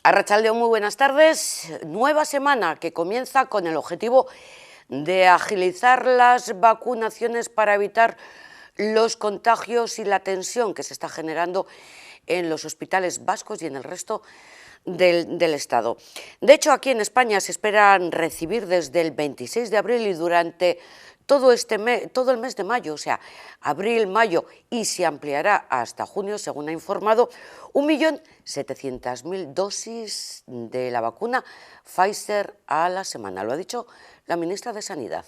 Arratsaldeon, muy buenas tardes. Nueva semana que comienza con el objetivo de agilizar las vacunaciones para evitar los contagios y la tensión que se está generando en los hospitales vascos y en el resto del Estado. De hecho, aquí en España se esperan recibir desde el 26 de abril y durante todo el mes de mayo, o sea, abril, mayo, y se ampliará hasta junio, según ha informado, 1.700.000 dosis de la vacuna Pfizer a la semana. Lo ha dicho la ministra de Sanidad.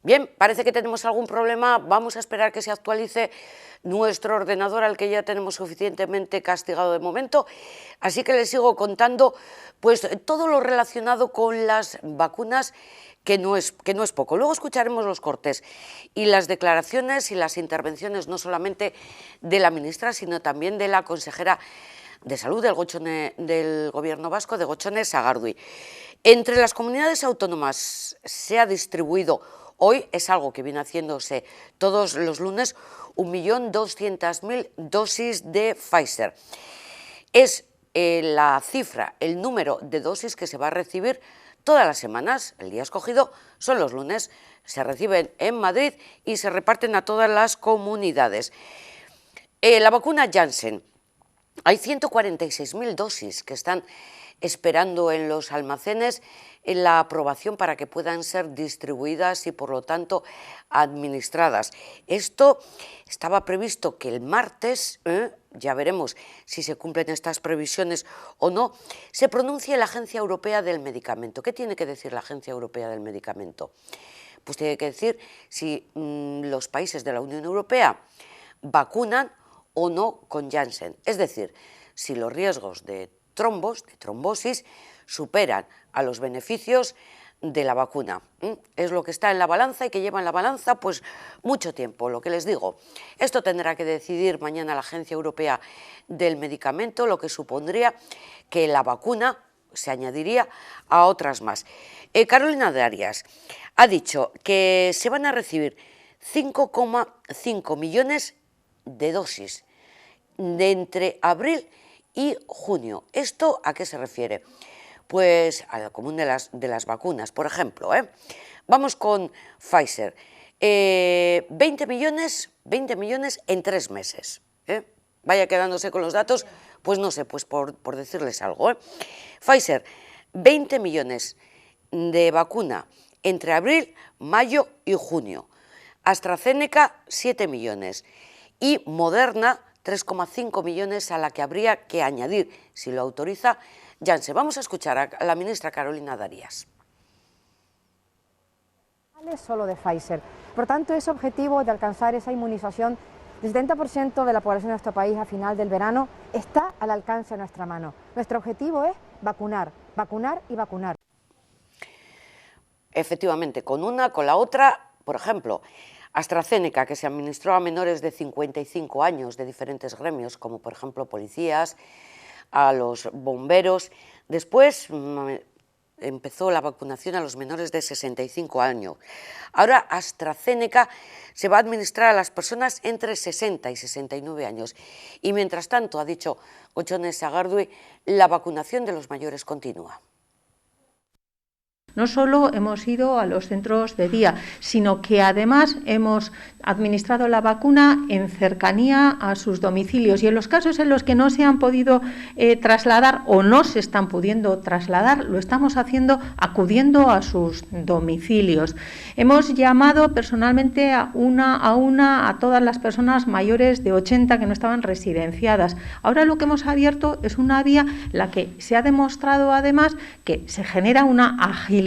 Bien, parece que tenemos algún problema. Vamos a esperar que se actualice nuestro ordenador, al que ya tenemos suficientemente castigado de momento. Así que les sigo contando pues todo lo relacionado con las vacunas, que no es poco. Luego escucharemos los cortes y las declaraciones y las intervenciones no solamente de la ministra, sino también de la consejera de Salud del Gobierno vasco, de Gotzone Sagardui. Entre las comunidades autónomas se ha distribuido hoy, es algo que viene haciéndose todos los lunes, 1.200.000 dosis de Pfizer. Es la cifra, el número de dosis que se va a recibir todas las semanas. El día escogido son los lunes, se reciben en Madrid y se reparten a todas las comunidades. La vacuna Janssen, hay 146.000 dosis que están esperando en los almacenes en la aprobación para que puedan ser distribuidas y, por lo tanto, administradas. Esto estaba previsto que el martes, ya veremos si se cumplen estas previsiones o no, se pronuncie la Agencia Europea del Medicamento. ¿Qué tiene que decir la Agencia Europea del Medicamento? Pues tiene que decir si los países de la Unión Europea vacunan o no con Janssen, es decir, si los riesgos de trombosis, superan a los beneficios de la vacuna. Es lo que está en la balanza y que lleva en la balanza pues mucho tiempo. Lo que les digo, esto tendrá que decidir mañana la Agencia Europea del Medicamento, lo que supondría que la vacuna se añadiría a otras más. Carolina Darias ha dicho que se van a recibir 5,5 millones de dosis de entre abril y junio. ¿Esto a qué se refiere? Pues a lo común de las vacunas. Por ejemplo, vamos con Pfizer, 20 millones en 3 meses. Vaya quedándose con los datos, pues no sé, pues por decirles algo. Pfizer, 20 millones de vacuna entre abril, mayo y junio. AstraZeneca, 7 millones. Y Moderna, 3,5 millones a la que habría que añadir, si lo autoriza Janssen. Vamos a escuchar a la ministra Carolina Darias. Solo de Pfizer. Por tanto, ese objetivo de alcanzar esa inmunización del 70% de la población de nuestro país a final del verano está al alcance de nuestra mano. Nuestro objetivo es vacunar, vacunar y vacunar. Efectivamente, con una, con la otra, por ejemplo, AstraZeneca, que se administró a menores de 55 años de diferentes gremios, como por ejemplo policías, a los bomberos. Después empezó la vacunación a los menores de 65 años. Ahora AstraZeneca se va a administrar a las personas entre 60 y 69 años. Y mientras tanto, ha dicho Gotzone Sagardui, la vacunación de los mayores continúa. No solo hemos ido a los centros de día, sino que además hemos administrado la vacuna en cercanía a sus domicilios, y en los casos en los que no se han podido trasladar o no se están pudiendo trasladar, lo estamos haciendo acudiendo a sus domicilios. Hemos llamado personalmente a todas las personas mayores de 80 que no estaban residenciadas. Ahora lo que hemos abierto es una vía en la que se ha demostrado además que se genera una agilidad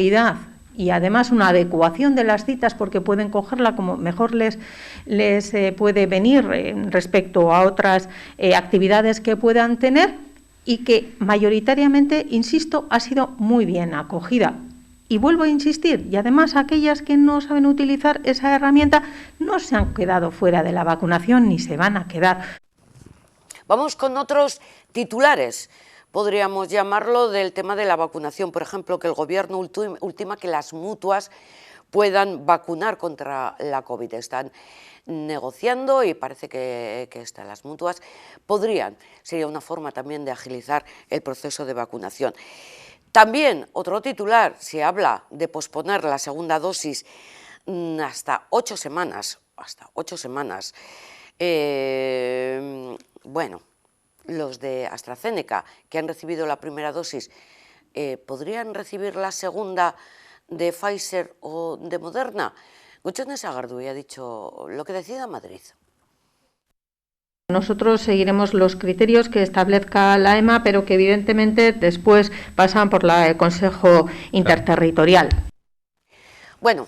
y además una adecuación de las citas, porque pueden cogerla como mejor les puede venir respecto a otras actividades que puedan tener, y que mayoritariamente, insisto, ha sido muy bien acogida. Y vuelvo a insistir, y además aquellas que no saben utilizar esa herramienta no se han quedado fuera de la vacunación ni se van a quedar. Vamos con otros titulares, podríamos llamarlo, del tema de la vacunación. Por ejemplo, que el Gobierno ultima que las mutuas puedan vacunar contra la COVID. Están negociando y parece que las mutuas podrían, sería una forma también de agilizar el proceso de vacunación. También, otro titular, se habla de posponer la segunda dosis hasta 8 semanas, bueno, los de AstraZeneca que han recibido la primera dosis podrían recibir la segunda de Pfizer o de Moderna. Gutierrez Sagardui ha dicho lo que decida Madrid. Nosotros seguiremos los criterios que establezca la EMA, pero que evidentemente después pasan por el Consejo Interterritorial. Bueno,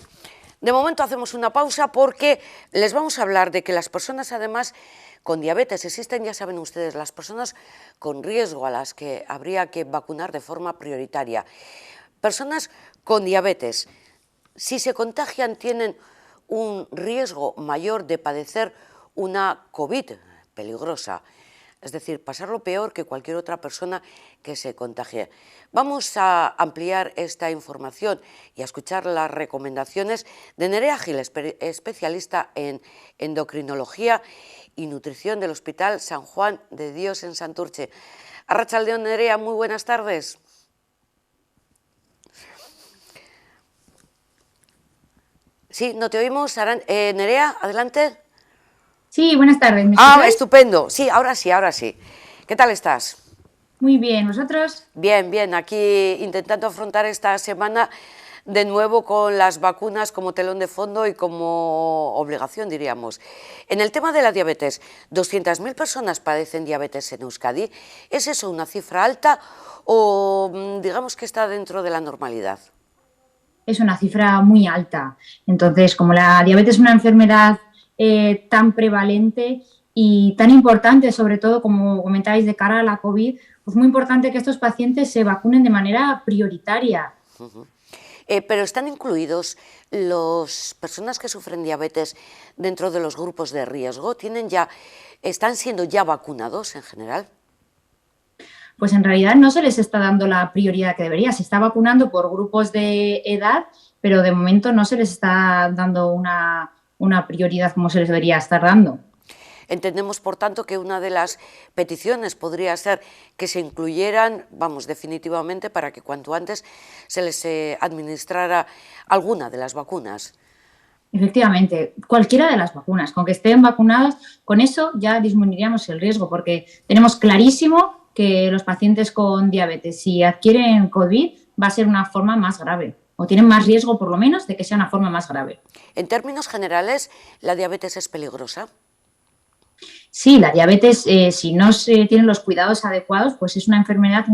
de momento hacemos una pausa porque les vamos a hablar de que las personas además con diabetes existen, ya saben ustedes, las personas con riesgo a las que habría que vacunar de forma prioritaria. Personas con diabetes, si se contagian, tienen un riesgo mayor de padecer una COVID peligrosa, es decir, pasarlo peor que cualquier otra persona que se contagie. Vamos a ampliar esta información y a escuchar las recomendaciones de Nerea Gil, especialista en endocrinología y nutrición del Hospital San Juan de Dios en Santurce. Arratsaldeon, Nerea, muy buenas tardes. Sí, no te oímos. Nerea, adelante. Sí, buenas tardes. ¿Me escucháis? Estupendo. Sí, ahora sí. ¿Qué tal estás? Muy bien, ¿vosotros? Bien, aquí intentando afrontar esta semana de nuevo con las vacunas como telón de fondo y como obligación, diríamos. En el tema de la diabetes, 200.000 personas padecen diabetes en Euskadi. ¿Es eso una cifra alta o digamos que está dentro de la normalidad? Es una cifra muy alta. Entonces, como la diabetes es una enfermedad tan prevalente y tan importante, sobre todo, como comentáis, de cara a la COVID, pues muy importante que estos pacientes se vacunen de manera prioritaria. Pero ¿están incluidos las personas que sufren diabetes dentro de los grupos de riesgo? ¿Están siendo ya vacunados en general? Pues en realidad no se les está dando la prioridad que debería. Se está vacunando por grupos de edad, pero de momento no se les está dando una prioridad como se les debería estar dando. Entendemos, por tanto, que una de las peticiones podría ser que se incluyeran, definitivamente, para que cuanto antes se les administrara alguna de las vacunas. Efectivamente, cualquiera de las vacunas, con que estén vacunadas, con eso ya disminuiríamos el riesgo, porque tenemos clarísimo que los pacientes con diabetes, si adquieren COVID, va a ser una forma más grave, o tienen más riesgo, por lo menos, de que sea una forma más grave. En términos generales, ¿la diabetes es peligrosa? Sí, la diabetes, si no se tienen los cuidados adecuados, pues es una enfermedad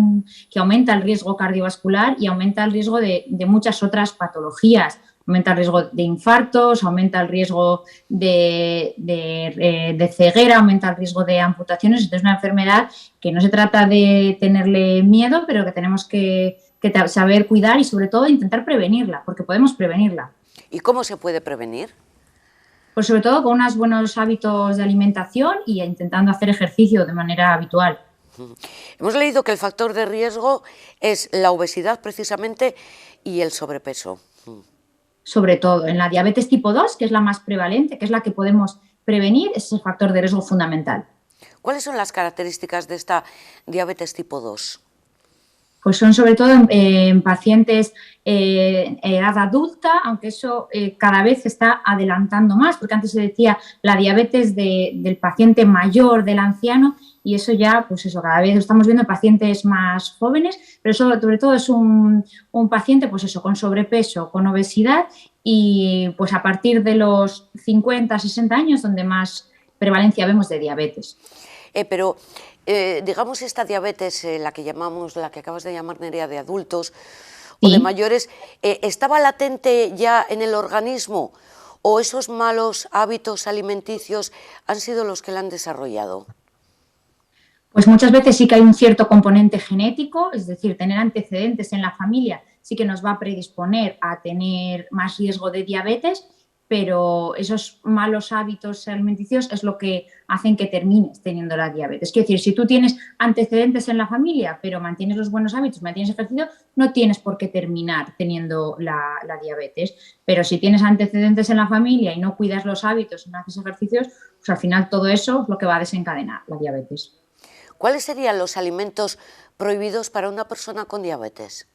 que aumenta el riesgo cardiovascular y aumenta el riesgo de muchas otras patologías. Aumenta el riesgo de infartos, aumenta el riesgo de ceguera, aumenta el riesgo de amputaciones. Entonces, es una enfermedad que no se trata de tenerle miedo, pero que tenemos que saber cuidar y, sobre todo, intentar prevenirla, porque podemos prevenirla. ¿Y cómo se puede prevenir? Pues sobre todo con unos buenos hábitos de alimentación y intentando hacer ejercicio de manera habitual. Hemos leído que el factor de riesgo es la obesidad precisamente y el sobrepeso. Sobre todo en la diabetes tipo 2, que es la más prevalente, que es la que podemos prevenir, es el factor de riesgo fundamental. ¿Cuáles son las características de esta diabetes tipo 2? Pues son sobre todo en pacientes edad adulta, aunque eso cada vez se está adelantando más, porque antes se decía la diabetes del paciente mayor, del anciano, y eso ya, pues eso, cada vez estamos viendo pacientes más jóvenes, pero eso sobre todo es un paciente, pues eso, con sobrepeso, con obesidad, y pues a partir de los 50, 60 años, donde más prevalencia vemos de diabetes. Digamos esta diabetes, la que acabas de llamar, Nerea, de adultos ¿Sí? o de mayores, ¿estaba latente ya en el organismo o esos malos hábitos alimenticios han sido los que la han desarrollado? Pues muchas veces sí que hay un cierto componente genético, es decir, tener antecedentes en la familia sí que nos va a predisponer a tener más riesgo de diabetes, pero esos malos hábitos alimenticios es lo que hacen que termines teniendo la diabetes. Quiero decir, si tú tienes antecedentes en la familia, pero mantienes los buenos hábitos, mantienes ejercicio, no tienes por qué terminar teniendo la diabetes. Pero si tienes antecedentes en la familia y no cuidas los hábitos y no haces ejercicios, pues al final todo eso es lo que va a desencadenar la diabetes. ¿Cuáles serían los alimentos prohibidos para una persona con diabetes?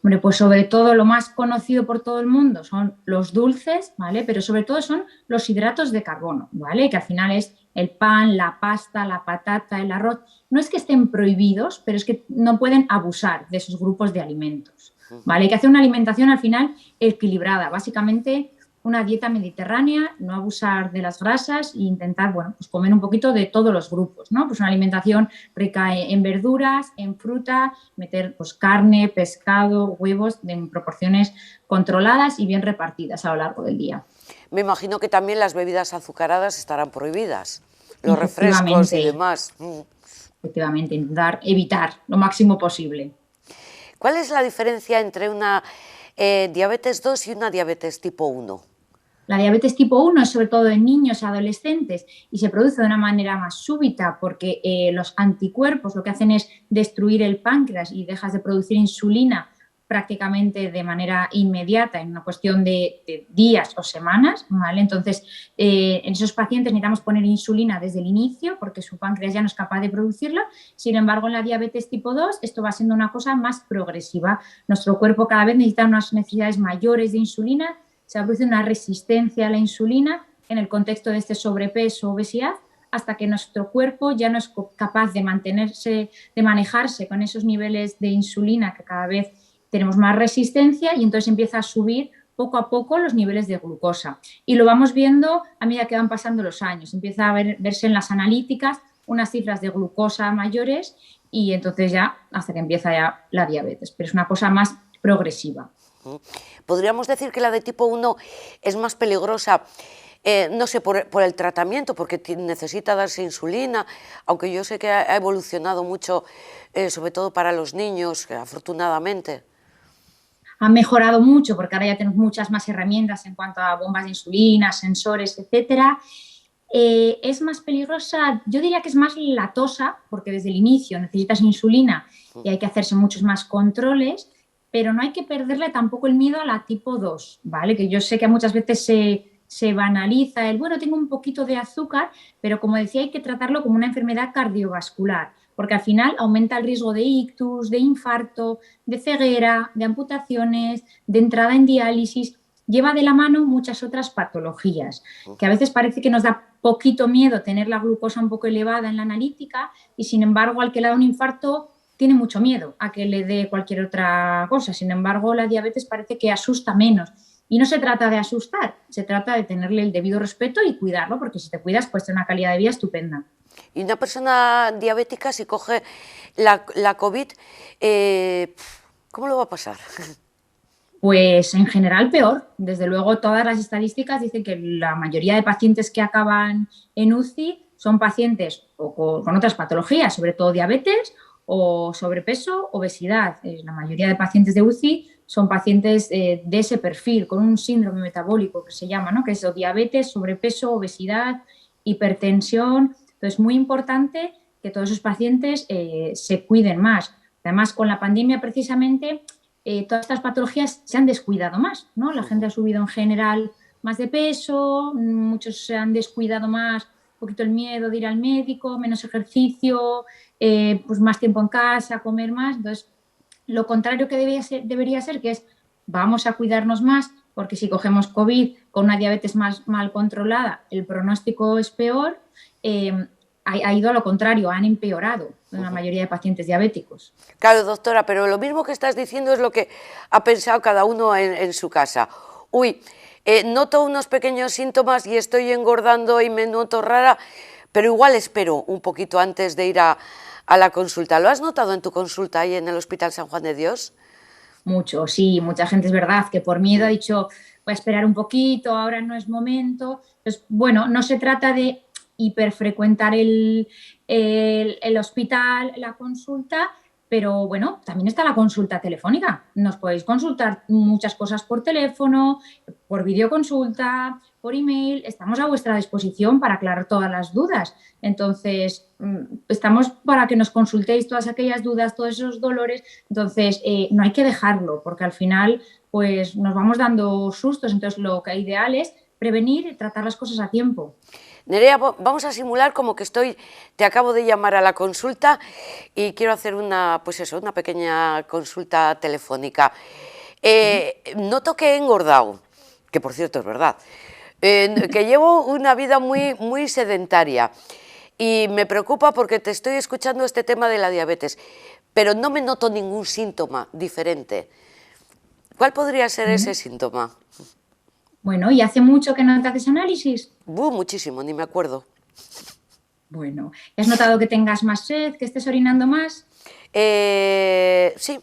Hombre, pues sobre todo lo más conocido por todo el mundo son los dulces, ¿vale? Pero sobre todo son los hidratos de carbono, ¿vale? Que al final es el pan, la pasta, la patata, el arroz. No es que estén prohibidos, pero es que no pueden abusar de esos grupos de alimentos, ¿vale? Hay que hacer una alimentación al final equilibrada, básicamente una dieta mediterránea, no abusar de las grasas e intentar, bueno, pues comer un poquito de todos los grupos, ¿no? Pues una alimentación rica en verduras, en fruta, meter pues carne, pescado, huevos en proporciones controladas y bien repartidas a lo largo del día. Me imagino que también las bebidas azucaradas estarán prohibidas, los refrescos y demás. Efectivamente, intentar evitar lo máximo posible. ¿Cuál es la diferencia entre una diabetes 2 y una diabetes tipo 1? La diabetes tipo 1 es sobre todo en niños y adolescentes y se produce de una manera más súbita porque los anticuerpos lo que hacen es destruir el páncreas y dejas de producir insulina prácticamente de manera inmediata, en una cuestión de días o semanas, ¿vale? Entonces, en esos pacientes necesitamos poner insulina desde el inicio porque su páncreas ya no es capaz de producirla. Sin embargo, en la diabetes tipo 2 esto va siendo una cosa más progresiva. Nuestro cuerpo cada vez necesita unas necesidades mayores de insulina, se produce una resistencia a la insulina en el contexto de este sobrepeso o obesidad, hasta que nuestro cuerpo ya no es capaz de mantenerse, de manejarse con esos niveles de insulina que cada vez tenemos más resistencia y entonces empieza a subir poco a poco los niveles de glucosa. Y lo vamos viendo a medida que van pasando los años. Empieza a verse en las analíticas unas cifras de glucosa mayores y entonces ya hasta que empieza ya la diabetes. Pero es una cosa más progresiva. Podríamos decir que la de tipo 1 es más peligrosa, no sé, por el tratamiento, porque necesita darse insulina, aunque yo sé que ha evolucionado mucho, sobre todo para los niños, afortunadamente. Ha mejorado mucho porque ahora ya tenemos muchas más herramientas en cuanto a bombas de insulina, sensores, etcétera. Es más peligrosa, yo diría que es más latosa, porque desde el inicio necesitas insulina y hay que hacerse muchos más controles, pero no hay que perderle tampoco el miedo a la tipo 2, ¿vale? Que yo sé que muchas veces se banaliza el, bueno, tengo un poquito de azúcar, pero como decía, hay que tratarlo como una enfermedad cardiovascular, porque al final aumenta el riesgo de ictus, de infarto, de ceguera, de amputaciones, de entrada en diálisis. Lleva de la mano muchas otras patologías, que a veces parece que nos da poquito miedo tener la glucosa un poco elevada en la analítica y sin embargo al que le da un infarto tiene mucho miedo a que le dé cualquier otra cosa. Sin embargo, la diabetes parece que asusta menos. Y no se trata de asustar, se trata de tenerle el debido respeto y cuidarlo, porque si te cuidas puedes tener una calidad de vida estupenda. Y una persona diabética, si coge la COVID, ¿cómo lo va a pasar? Pues en general peor. Desde luego todas las estadísticas dicen que la mayoría de pacientes que acaban en UCI son pacientes con otras patologías, sobre todo diabetes o sobrepeso, obesidad. La mayoría de pacientes de UCI son pacientes de ese perfil, con un síndrome metabólico que se llama, ¿no? Que es diabetes, sobrepeso, obesidad, hipertensión. Entonces es muy importante que todos esos pacientes se cuiden más. Además, con la pandemia precisamente todas estas patologías se han descuidado más, ¿no? La gente ha subido en general más de peso, muchos se han descuidado más, un poquito el miedo de ir al médico, menos ejercicio, pues más tiempo en casa, comer más. Entonces, lo contrario que debería ser que es vamos a cuidarnos más, porque si cogemos COVID con una diabetes más mal controlada, el pronóstico es peor. Ha ido a lo contrario, han empeorado en la mayoría de pacientes diabéticos. Claro, doctora, pero lo mismo que estás diciendo es lo que ha pensado cada uno en su casa. Uy, noto unos pequeños síntomas y estoy engordando y me noto rara, pero igual espero un poquito antes de ir a la consulta. ¿Lo has notado en tu consulta ahí en el Hospital San Juan de Dios? Mucho, sí, mucha gente es verdad que por miedo ha dicho voy a esperar un poquito, ahora no es momento. Pues bueno, no se trata de hiperfrecuentar el hospital, la consulta, Pero bueno, también está la consulta telefónica. Nos podéis consultar muchas cosas por teléfono, por videoconsulta, por email. Estamos a vuestra disposición para aclarar todas las dudas. Entonces, estamos para que nos consultéis todas aquellas dudas, todos esos dolores. Entonces, no hay que dejarlo, porque al final pues nos vamos dando sustos. Entonces, lo que ideal es prevenir y tratar las cosas a tiempo. Nerea, vamos a simular como que te acabo de llamar a la consulta y quiero hacer una pequeña consulta telefónica. Noto que he engordado, que por cierto es verdad, que llevo una vida muy sedentaria y me preocupa porque te estoy escuchando este tema de la diabetes, pero no me noto ningún síntoma diferente. ¿Cuál podría ser ese síntoma? Bueno, ¿y hace mucho que no te haces análisis? Muchísimo, ni me acuerdo. Bueno, ¿has notado que tengas más sed, que estés orinando más? Sí.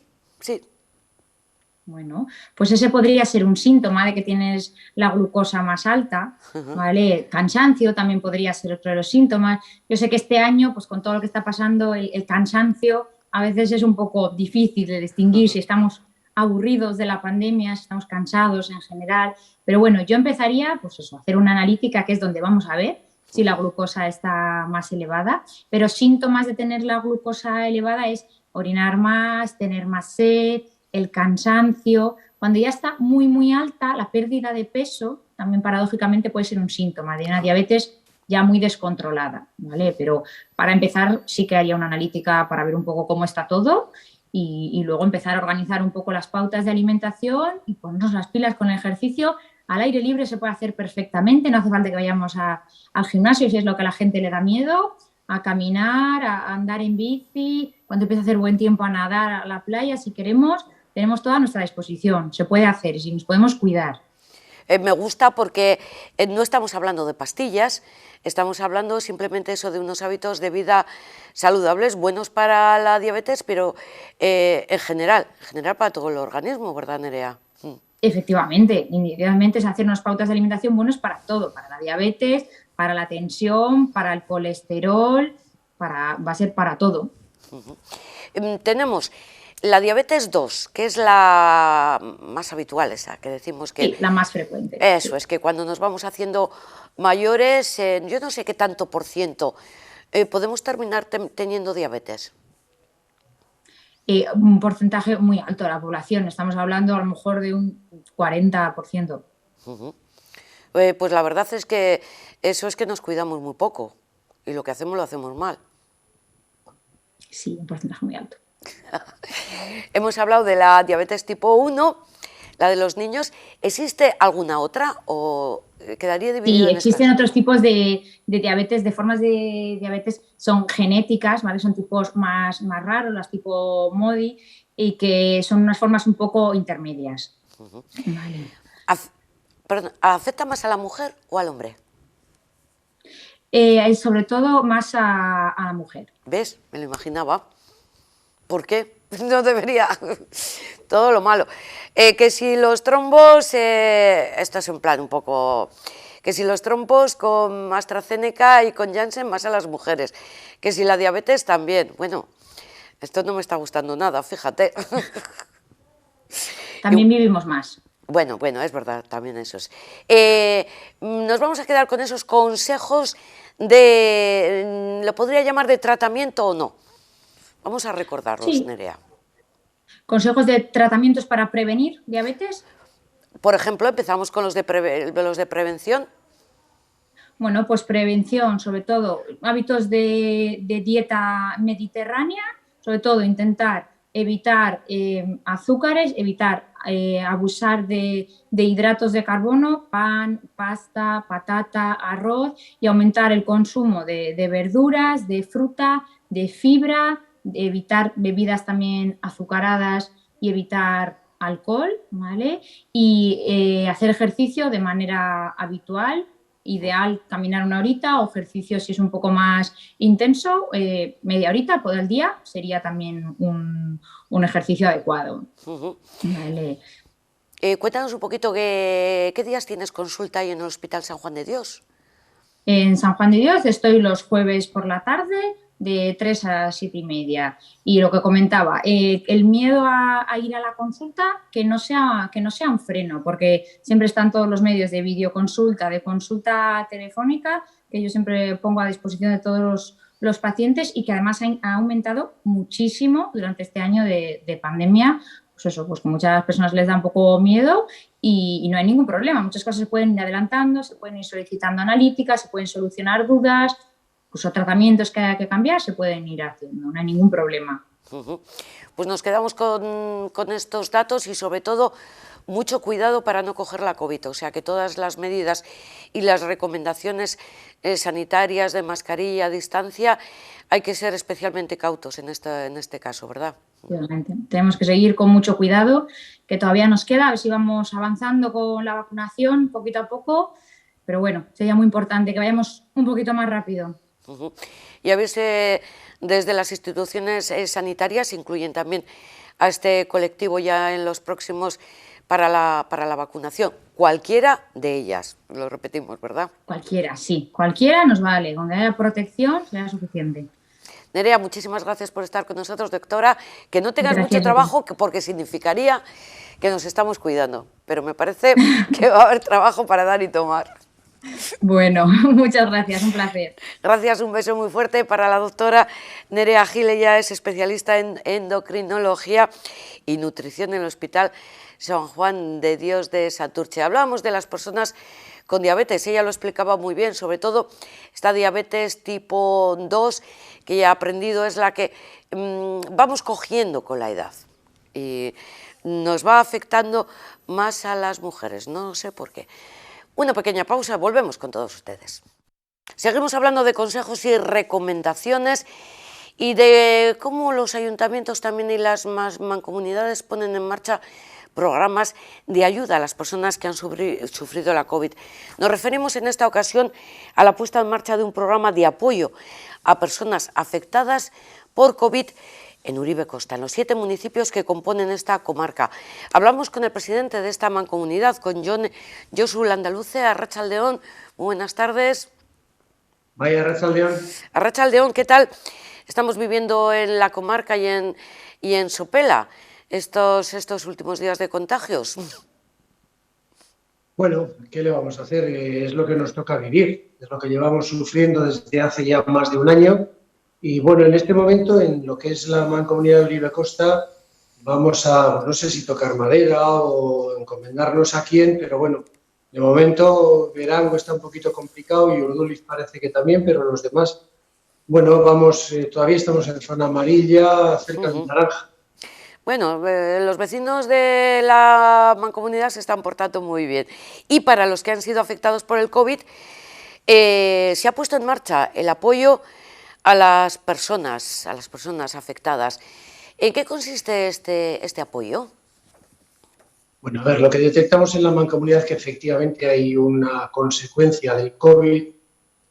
Bueno, pues ese podría ser un síntoma de que tienes la glucosa más alta, ¿vale? Cansancio también podría ser otro de los síntomas. Yo sé que este año, pues con todo lo que está pasando, el cansancio a veces es un poco difícil de distinguir si estamos aburridos de la pandemia, si estamos cansados en general. Pero bueno, yo empezaría, pues eso, a hacer una analítica, que es donde vamos a ver si la glucosa está más elevada. Pero síntomas de tener la glucosa elevada es orinar más, tener más sed, el cansancio. Cuando ya está muy alta, la pérdida de peso también paradójicamente puede ser un síntoma de una diabetes ya muy descontrolada, ¿vale? Pero para empezar sí que haría una analítica para ver un poco cómo está todo y luego empezar a organizar un poco las pautas de alimentación y ponernos las pilas con el ejercicio. Al aire libre se puede hacer perfectamente, no hace falta que vayamos al gimnasio si es lo que a la gente le da miedo, a caminar, a andar en bici, cuando empiece a hacer buen tiempo a nadar a la playa si queremos. Tenemos toda a nuestra disposición, se puede hacer y si nos podemos cuidar. Me gusta porque no estamos hablando de pastillas, estamos hablando simplemente eso de unos hábitos de vida saludables, buenos para la diabetes, pero en general para todo el organismo, ¿verdad, Nerea? Efectivamente, individualmente es hacer unas pautas de alimentación buenas para todo, para la diabetes, para la tensión, para el colesterol, va a ser para todo. Tenemos la diabetes 2, que es la más habitual, esa que decimos que... Sí, la más frecuente. Eso, sí. Es que cuando nos vamos haciendo mayores, yo no sé qué tanto por ciento, podemos terminar teniendo diabetes. Un porcentaje muy alto de la población, estamos hablando a lo mejor de un 40%. Pues la verdad es que eso es que nos cuidamos muy poco y lo que hacemos lo hacemos mal. Sí, un porcentaje muy alto. Hemos hablado de la diabetes tipo 1, la de los niños. ¿Existe alguna otra o quedaría dividido en existen otros tipos de diabetes, de formas de diabetes, son genéticas, ¿vale? Son tipos más raros, las tipo MODY, y que son unas formas un poco intermedias. Vale. Perdón, ¿afecta más a la mujer o al hombre? Sobre todo más a la mujer. ¿Ves? Me lo imaginaba. ¿Por qué? No debería. Todo lo malo. Que si los trombos, esto es un plan un poco... Que si los trombos con AstraZeneca y con Janssen más a las mujeres. Que si la diabetes también. Bueno, esto no me está gustando nada, fíjate. También vivimos más. Bueno, es verdad, también eso es. Nos vamos a quedar con esos consejos de... ¿Lo podría llamar de tratamiento o no? Vamos a recordarlos, sí. Nerea. ¿Consejos de tratamientos para prevenir diabetes? Por ejemplo, empezamos con los de prevención. Bueno, pues prevención, sobre todo hábitos de dieta mediterránea, sobre todo intentar evitar azúcares, evitar abusar de hidratos de carbono, pan, pasta, patata, arroz y aumentar el consumo de verduras, de fruta, de fibra, evitar bebidas también azucaradas y evitar alcohol, ¿vale? Y hacer ejercicio de manera habitual, ideal caminar 1 horita o ejercicio si es un poco más intenso, media horita todo el día sería también un ejercicio adecuado. Vale. Cuéntanos un poquito qué días tienes consulta ahí en el Hospital San Juan de Dios. En San Juan de Dios estoy los jueves por la tarde, de 3 a 7 y media. Y lo que comentaba, el miedo a ir a la consulta, que no sea un freno, porque siempre están todos los medios de videoconsulta, de consulta telefónica, que yo siempre pongo a disposición de todos los pacientes y que además ha aumentado muchísimo durante este año de pandemia. Pues eso, pues que muchas personas les da un poco miedo y no hay ningún problema. Muchas cosas se pueden ir adelantando, se pueden ir solicitando analíticas, se pueden solucionar dudas, incluso tratamientos que haya que cambiar se pueden ir haciendo, no hay ningún problema. Pues nos quedamos con estos datos y sobre todo mucho cuidado para no coger la COVID, o sea que todas las medidas y las recomendaciones sanitarias de mascarilla, distancia, hay que ser especialmente cautos en este caso, ¿verdad? Obviamente. Tenemos que seguir con mucho cuidado, que todavía nos queda, a ver si vamos avanzando con la vacunación poquito a poco, pero bueno, sería muy importante que vayamos un poquito más rápido. Y a ver si desde las instituciones sanitarias incluyen también a este colectivo ya en los próximos para la vacunación, cualquiera de ellas, lo repetimos, ¿verdad? Cualquiera, sí, cualquiera nos vale, donde haya protección será suficiente. Nerea, muchísimas gracias por estar con nosotros, doctora, que no tengas mucho trabajo porque significaría que nos estamos cuidando, pero me parece que va a haber trabajo para dar y tomar. Bueno, muchas gracias, un placer. Gracias, un beso muy fuerte para la doctora Nerea Gil. Ella es especialista en endocrinología y nutrición en el Hospital San Juan de Dios de Santurce. Hablábamos de las personas con diabetes, ella lo explicaba muy bien, sobre todo esta diabetes tipo 2, que ya ha aprendido, es la que vamos cogiendo con la edad y nos va afectando más a las mujeres, no sé por qué. Una pequeña pausa, volvemos con todos ustedes. Seguimos hablando de consejos y recomendaciones y de cómo los ayuntamientos también y las mancomunidades ponen en marcha programas de ayuda a las personas que han sufrido la COVID. Nos referimos en esta ocasión a la puesta en marcha de un programa de apoyo a personas afectadas por COVID en Uribe Costa, en los 7 municipios que componen esta comarca. Hablamos con el presidente de esta mancomunidad, con Josu Landaluce. Arratsaldeon, muy buenas tardes. Vaya, Arratsaldeon. Arratsaldeon, ¿qué tal? Estamos viviendo en la comarca y en Sopela estos últimos días de contagios. Bueno, ¿qué le vamos a hacer? Es lo que nos toca vivir, es lo que llevamos sufriendo desde hace ya más de un año. Y bueno, en este momento, en lo que es la Mancomunidad de Uribe Costa, vamos a, no sé si tocar madera o encomendarnos a quién, pero bueno, de momento Verango está un poquito complicado y Urduliz parece que también, pero los demás, bueno, vamos, todavía estamos en zona amarilla, cerca de naranja. Bueno, los vecinos de la mancomunidad se están portando muy bien. Y para los que han sido afectados por el COVID, se ha puesto en marcha el apoyo a las personas afectadas. ¿En qué consiste este apoyo? Bueno, a ver, lo que detectamos en la mancomunidad es que efectivamente hay una consecuencia del COVID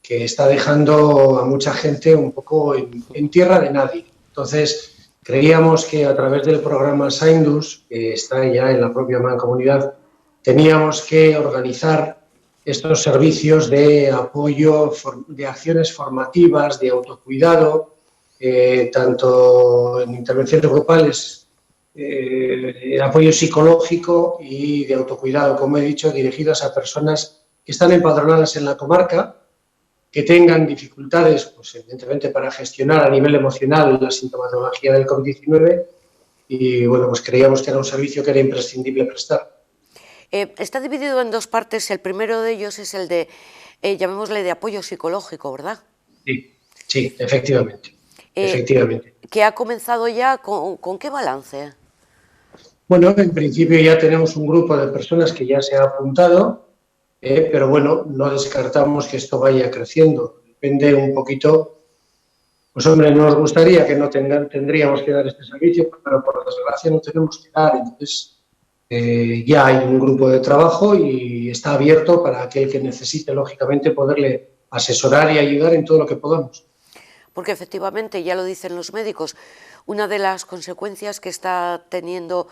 que está dejando a mucha gente un poco en tierra de nadie. Entonces, creíamos que a través del programa Saindus, que está ya en la propia mancomunidad, teníamos que organizar estos servicios de apoyo, de acciones formativas, de autocuidado, tanto en intervenciones grupales, apoyo psicológico y de autocuidado, como he dicho, dirigidos a personas que están empadronadas en la comarca, que tengan dificultades, pues evidentemente, para gestionar a nivel emocional la sintomatología del COVID-19 y, bueno, pues creíamos que era un servicio que era imprescindible prestar. Está dividido en 2 partes. El primero de ellos es el de, llamémosle, de apoyo psicológico, ¿verdad? Sí, efectivamente. Efectivamente. ¿Que ha comenzado ya? ¿Con qué balance? Bueno, en principio ya tenemos un grupo de personas que ya se ha apuntado, pero bueno, no descartamos que esto vaya creciendo. Depende un poquito, pues hombre, nos gustaría que no tendríamos que dar este servicio, pero por desgracia no tenemos que dar. Entonces, ya hay un grupo de trabajo y está abierto para aquel que necesite, lógicamente, poderle asesorar y ayudar en todo lo que podamos. Porque efectivamente, ya lo dicen los médicos, una de las consecuencias que está teniendo,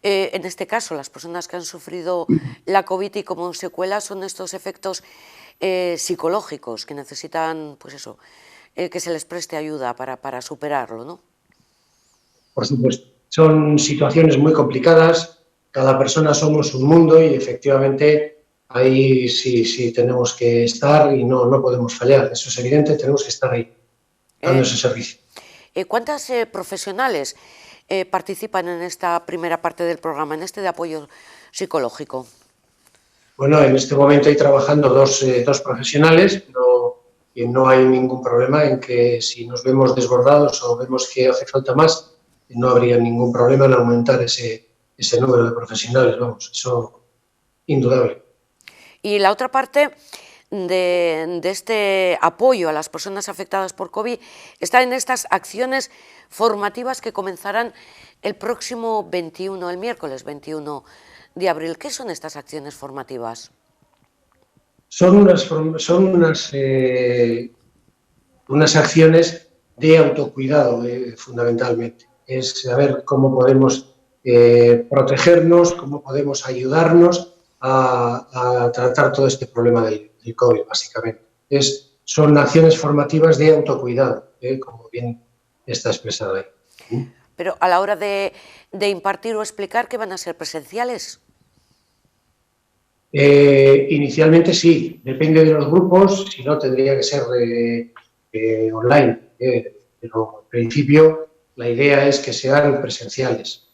en este caso, las personas que han sufrido la COVID y como secuela son estos efectos psicológicos que necesitan, pues eso, que se les preste ayuda para superarlo, ¿no? Por supuesto. Son situaciones muy complicadas, cada persona somos un mundo y efectivamente ahí sí tenemos que estar y no podemos fallar. Eso es evidente, tenemos que estar ahí, dando ese servicio. ¿Cuántas profesionales participan en esta primera parte del programa, en este de apoyo psicológico? Bueno, en este momento hay trabajando dos profesionales, pero no hay ningún problema en que si nos vemos desbordados o vemos que hace falta más, no habría ningún problema en aumentar ese número de profesionales, vamos, eso indudable. Y la otra parte de este apoyo a las personas afectadas por COVID está en estas acciones formativas que comenzarán el próximo 21, el miércoles 21 de abril. ¿Qué son estas acciones formativas? Son unas acciones de autocuidado, fundamentalmente. Es saber cómo podemos protegernos, cómo podemos ayudarnos a tratar todo este problema del COVID, básicamente. Son acciones formativas de autocuidado, como bien está expresado ahí. Pero a la hora de impartir o explicar, ¿qué van a ser presenciales? Inicialmente sí, depende de los grupos, si no tendría que ser online, pero en principio la idea es que sean presenciales.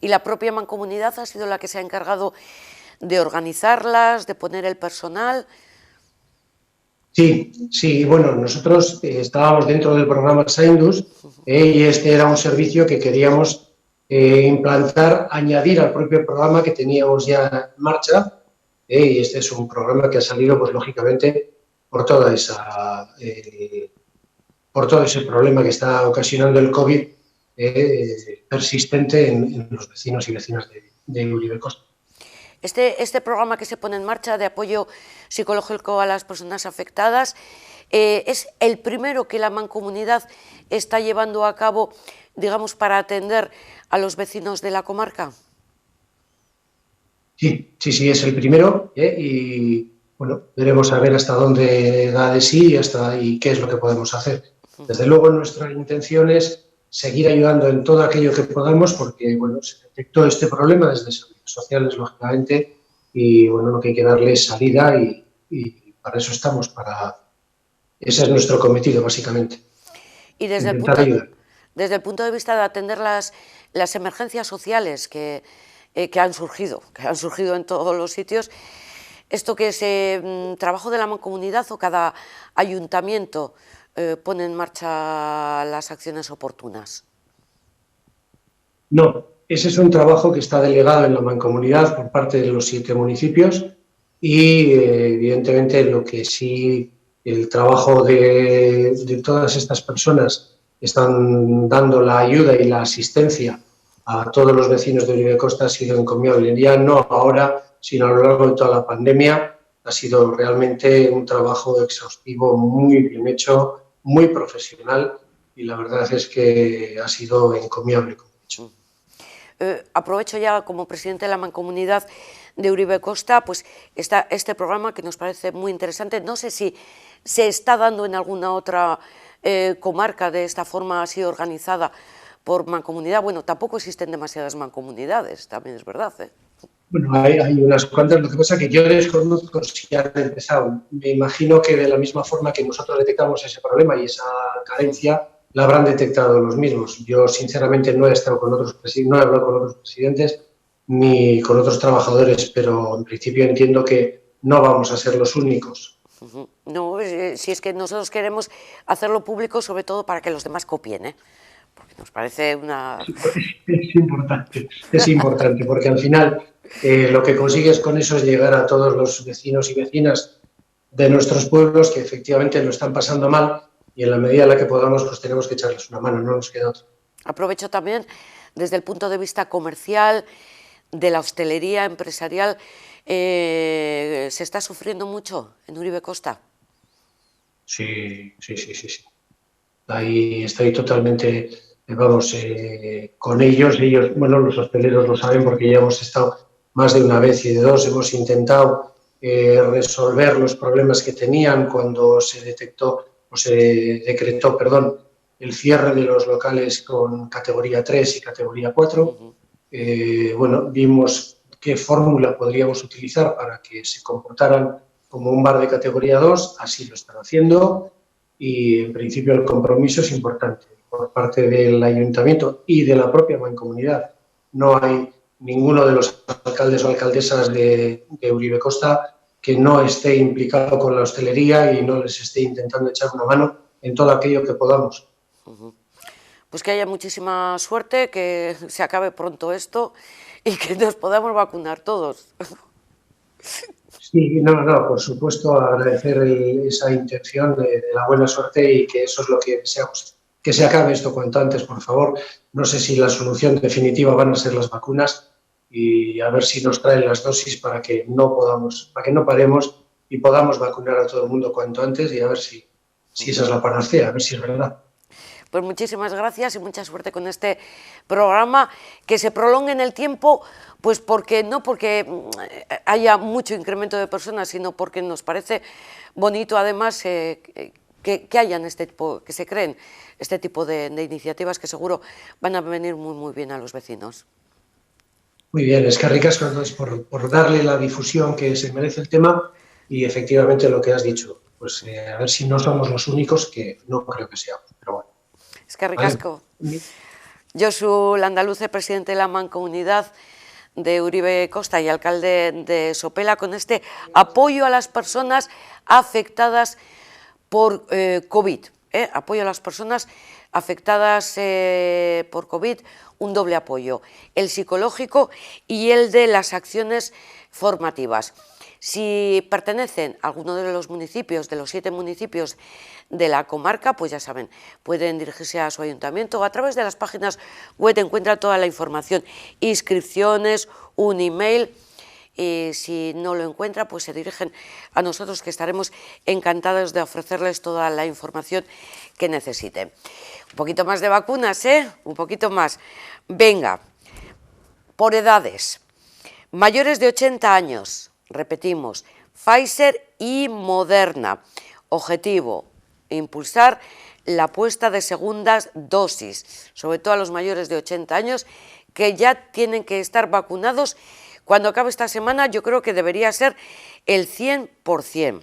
¿Y la propia mancomunidad ha sido la que se ha encargado de organizarlas, de poner el personal? Sí, bueno, nosotros estábamos dentro del programa Saindus y este era un servicio que queríamos implantar, añadir al propio programa que teníamos ya en marcha, y este es un programa que ha salido, pues lógicamente, por todo ese problema que está ocasionando el COVID persistente en los vecinos y vecinas de Uribe Costa. Este programa que se pone en marcha de apoyo psicológico a las personas afectadas es el primero que la mancomunidad está llevando a cabo, digamos, para atender a los vecinos de la comarca. Sí, es el primero y bueno, veremos a ver hasta dónde da de sí y qué es lo que podemos hacer. Desde luego nuestra intención es seguir ayudando en todo aquello que podamos porque bueno, se detectó este problema desde servicios sociales, lógicamente, y bueno, lo que hay que darle es salida y para eso estamos, ese es nuestro cometido, básicamente. Y desde el punto de vista de atender las emergencias sociales que han surgido en todos los sitios, ¿esto que es trabajo de la mancomunidad o cada ayuntamiento pone en marcha las acciones oportunas? No, ese es un trabajo que está delegado en la mancomunidad por parte de los 7 municipios y evidentemente lo que sí el trabajo de todas estas personas que están dando la ayuda y la asistencia a todos los vecinos de Uribe Costa ha sido encomiable, ya no ahora, sino a lo largo de toda la pandemia. Ha sido realmente un trabajo exhaustivo, muy bien hecho, muy profesional y la verdad es que ha sido encomiable, como he dicho. Aprovecho ya como presidente de la mancomunidad de Uribe Costa, pues está este programa que nos parece muy interesante. No sé si se está dando en alguna otra comarca de esta forma así organizada por mancomunidad. Bueno, tampoco existen demasiadas mancomunidades, también es verdad. Bueno, hay unas cuantas, lo que pasa es que yo desconozco si han empezado. Me imagino que de la misma forma que nosotros detectamos ese problema y esa carencia, la habrán detectado los mismos. Yo, sinceramente, no he hablado con otros presidentes ni con otros trabajadores, pero en principio entiendo que no vamos a ser los únicos. No, si es que nosotros queremos hacerlo público, sobre todo para que los demás copien, porque nos parece una... Es importante, porque al final lo que consigues con eso es llegar a todos los vecinos y vecinas de nuestros pueblos que efectivamente lo están pasando mal y en la medida en la que podamos pues tenemos que echarles una mano, no nos queda otra. Aprovecho también desde el punto de vista comercial, de la hostelería empresarial, ¿se está sufriendo mucho en Uribe Costa? Sí. Ahí estoy totalmente, con ellos, bueno, los hosteleros lo saben porque ya hemos estado más de una vez y de dos, hemos intentado resolver los problemas que tenían cuando se detectó o se decretó, perdón, el cierre de los locales con categoría 3 y categoría 4. Bueno, vimos qué fórmula podríamos utilizar para que se comportaran como un bar de categoría 2, así lo están haciendo y en principio el compromiso es importante por parte del ayuntamiento y de la propia mancomunidad. No hay ninguno de los alcaldes o alcaldesas de Uribe Costa que no esté implicado con la hostelería y no les esté intentando echar una mano en todo aquello que podamos. Pues que haya muchísima suerte, que se acabe pronto esto y que nos podamos vacunar todos. Sí, no, por supuesto, agradecer esa intención de la buena suerte y que eso es lo que deseamos. Que se acabe esto cuanto antes, por favor. No sé si la solución definitiva van a ser las vacunas y a ver si nos traen las dosis para que no paremos y podamos vacunar a todo el mundo cuanto antes y a ver si esa es la panacea, a ver si es verdad. Pues muchísimas gracias y mucha suerte con este programa, que se prolongue en el tiempo, pues porque no porque haya mucho incremento de personas, sino porque nos parece bonito además que hayan que se creen este tipo de iniciativas que seguro van a venir muy bien a los vecinos. Muy bien, es que ricasco por darle la difusión que se merece el tema y efectivamente lo que has dicho, pues a ver si no somos los únicos, que no creo que seamos, pero bueno. Es que ricasco. Vale. Josu Landaluce, presidente de la Mancomunidad de Uribe Costa y alcalde de Sopela, con este apoyo a las personas afectadas por COVID. Apoyo a las personas afectadas por COVID, un doble apoyo, el psicológico y el de las acciones formativas. Si pertenecen a alguno de los municipios, de los 7 municipios de la comarca, pues ya saben, pueden dirigirse a su ayuntamiento o a través de las páginas web encuentra toda la información, inscripciones, un email, y si no lo encuentra, pues se dirigen a nosotros, que estaremos encantados de ofrecerles toda la información que necesiten. Un poquito más de vacunas, un poquito más. Venga, por edades, mayores de 80 años, repetimos, Pfizer y Moderna. Objetivo, impulsar la puesta de segundas dosis, sobre todo a los mayores de 80 años, que ya tienen que estar vacunados. Cuando acabe esta semana, yo creo que debería ser el 100%.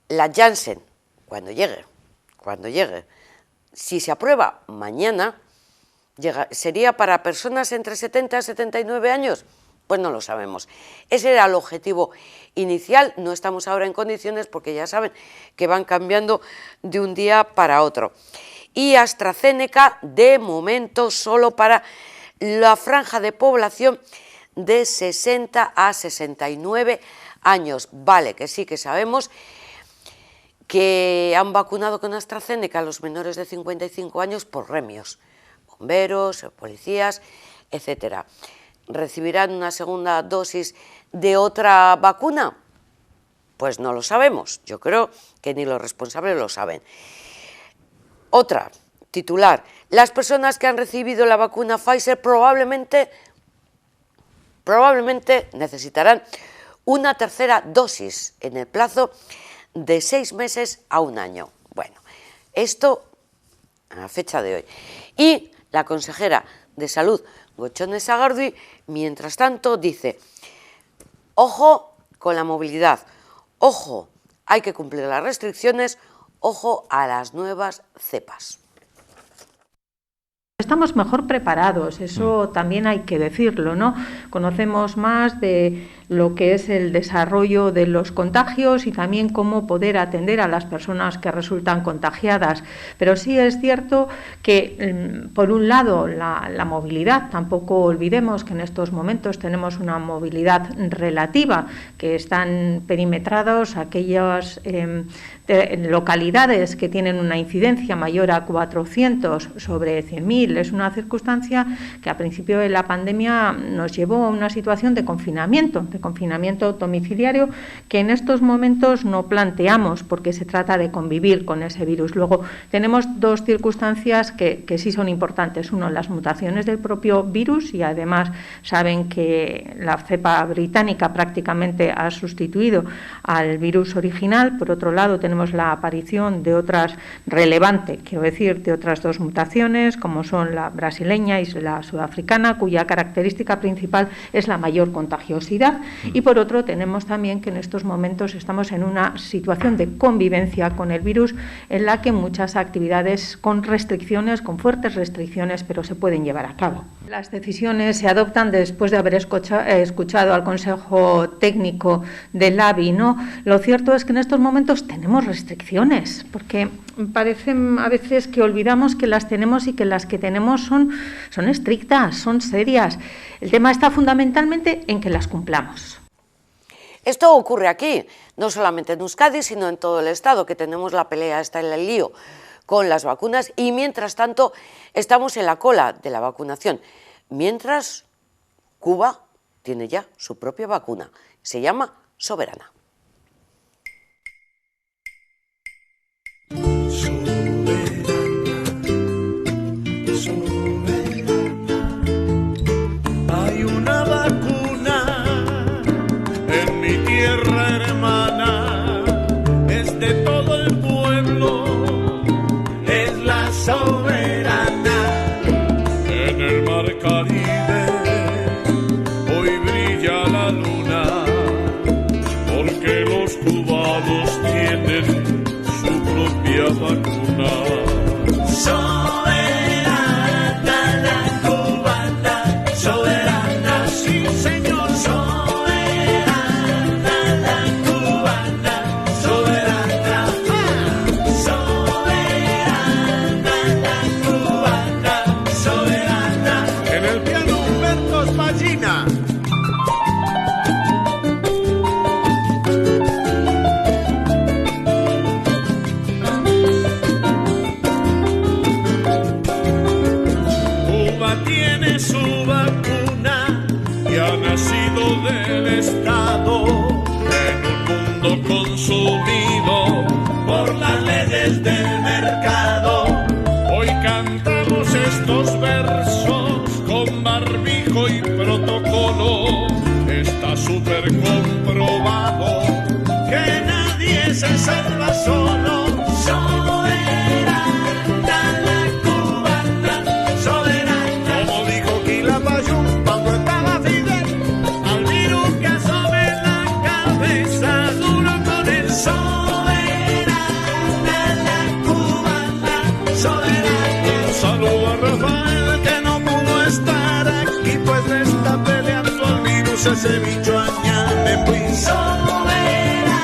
La Janssen, cuando llegue, si se aprueba mañana, sería para personas entre 70 y 79 años. Pues no lo sabemos. Ese era el objetivo inicial, no estamos ahora en condiciones porque ya saben que van cambiando de un día para otro. Y AstraZeneca, de momento, solo para la franja de población de 60 a 69 años. Vale, que sí que sabemos que han vacunado con AstraZeneca a los menores de 55 años por gremios, bomberos, policías, etcétera. ¿Recibirán una segunda dosis de otra vacuna? Pues no lo sabemos, yo creo que ni los responsables lo saben. Otra, titular, las personas que han recibido la vacuna Pfizer probablemente necesitarán una tercera dosis en el plazo de 6 meses a 1 año. Bueno, esto a la fecha de hoy. Y la consejera de Salud, Gochone Sagardui, mientras tanto dice, ojo con la movilidad, ojo, hay que cumplir las restricciones, ojo a las nuevas cepas. Estamos mejor preparados, eso también hay que decirlo, ¿no? Conocemos más de lo que es el desarrollo de los contagios y también cómo poder atender a las personas que resultan contagiadas. Pero sí es cierto que, por un lado, la movilidad, tampoco olvidemos que en estos momentos tenemos una movilidad relativa, que están perimetrados aquellas localidades que tienen una incidencia mayor a 400 sobre 100.000. Es una circunstancia que a principio de la pandemia nos llevó a una situación de confinamiento confinamiento domiciliario, que en estos momentos no planteamos porque se trata de convivir con ese virus. Luego tenemos dos circunstancias que sí son importantes. Uno, las mutaciones del propio virus, y además saben que la cepa británica prácticamente ha sustituido al virus original. Por otro lado, tenemos la aparición de otras relevantes, quiero decir, de otras dos mutaciones, como son la brasileña y la sudafricana, cuya característica principal es la mayor contagiosidad. Y por otro, tenemos también que en estos momentos estamos en una situación de convivencia con el virus en la que muchas actividades con restricciones, con fuertes restricciones, pero se pueden llevar a cabo. Las decisiones se adoptan después de haber escuchado al Consejo Técnico del ABI, ¿no? Lo cierto es que en estos momentos tenemos restricciones, porque parece a veces que olvidamos que las tenemos y que las que tenemos son estrictas, son serias. El tema está fundamentalmente en que las cumplamos. Esto ocurre aquí, no solamente en Euskadi, sino en todo el Estado, que tenemos la pelea, está en el lío con las vacunas, y mientras tanto estamos en la cola de la vacunación. Mientras, Cuba tiene ya su propia vacuna, se llama Soberana. Hay una vacuna en mi tierra hermana, es de todo el pueblo, es la Soberana. En el mar Caribe hoy brilla la luna, porque los cubanos tienen su propia vacuna. Consumido por las leyes del mercado. Hoy cantamos estos versos con barbijo y protocolo. Está súper comprobado que nadie se salva solo. Soberana la cubana, soberana. Como dijo Quilapayún cuando estaba Fidel, al virus que asome en la cabeza. Soberana la cubana, soberana. Un saludo a Rafael que no pudo estar aquí, pues le está peleando al virus ese bicho añade muy. Soberana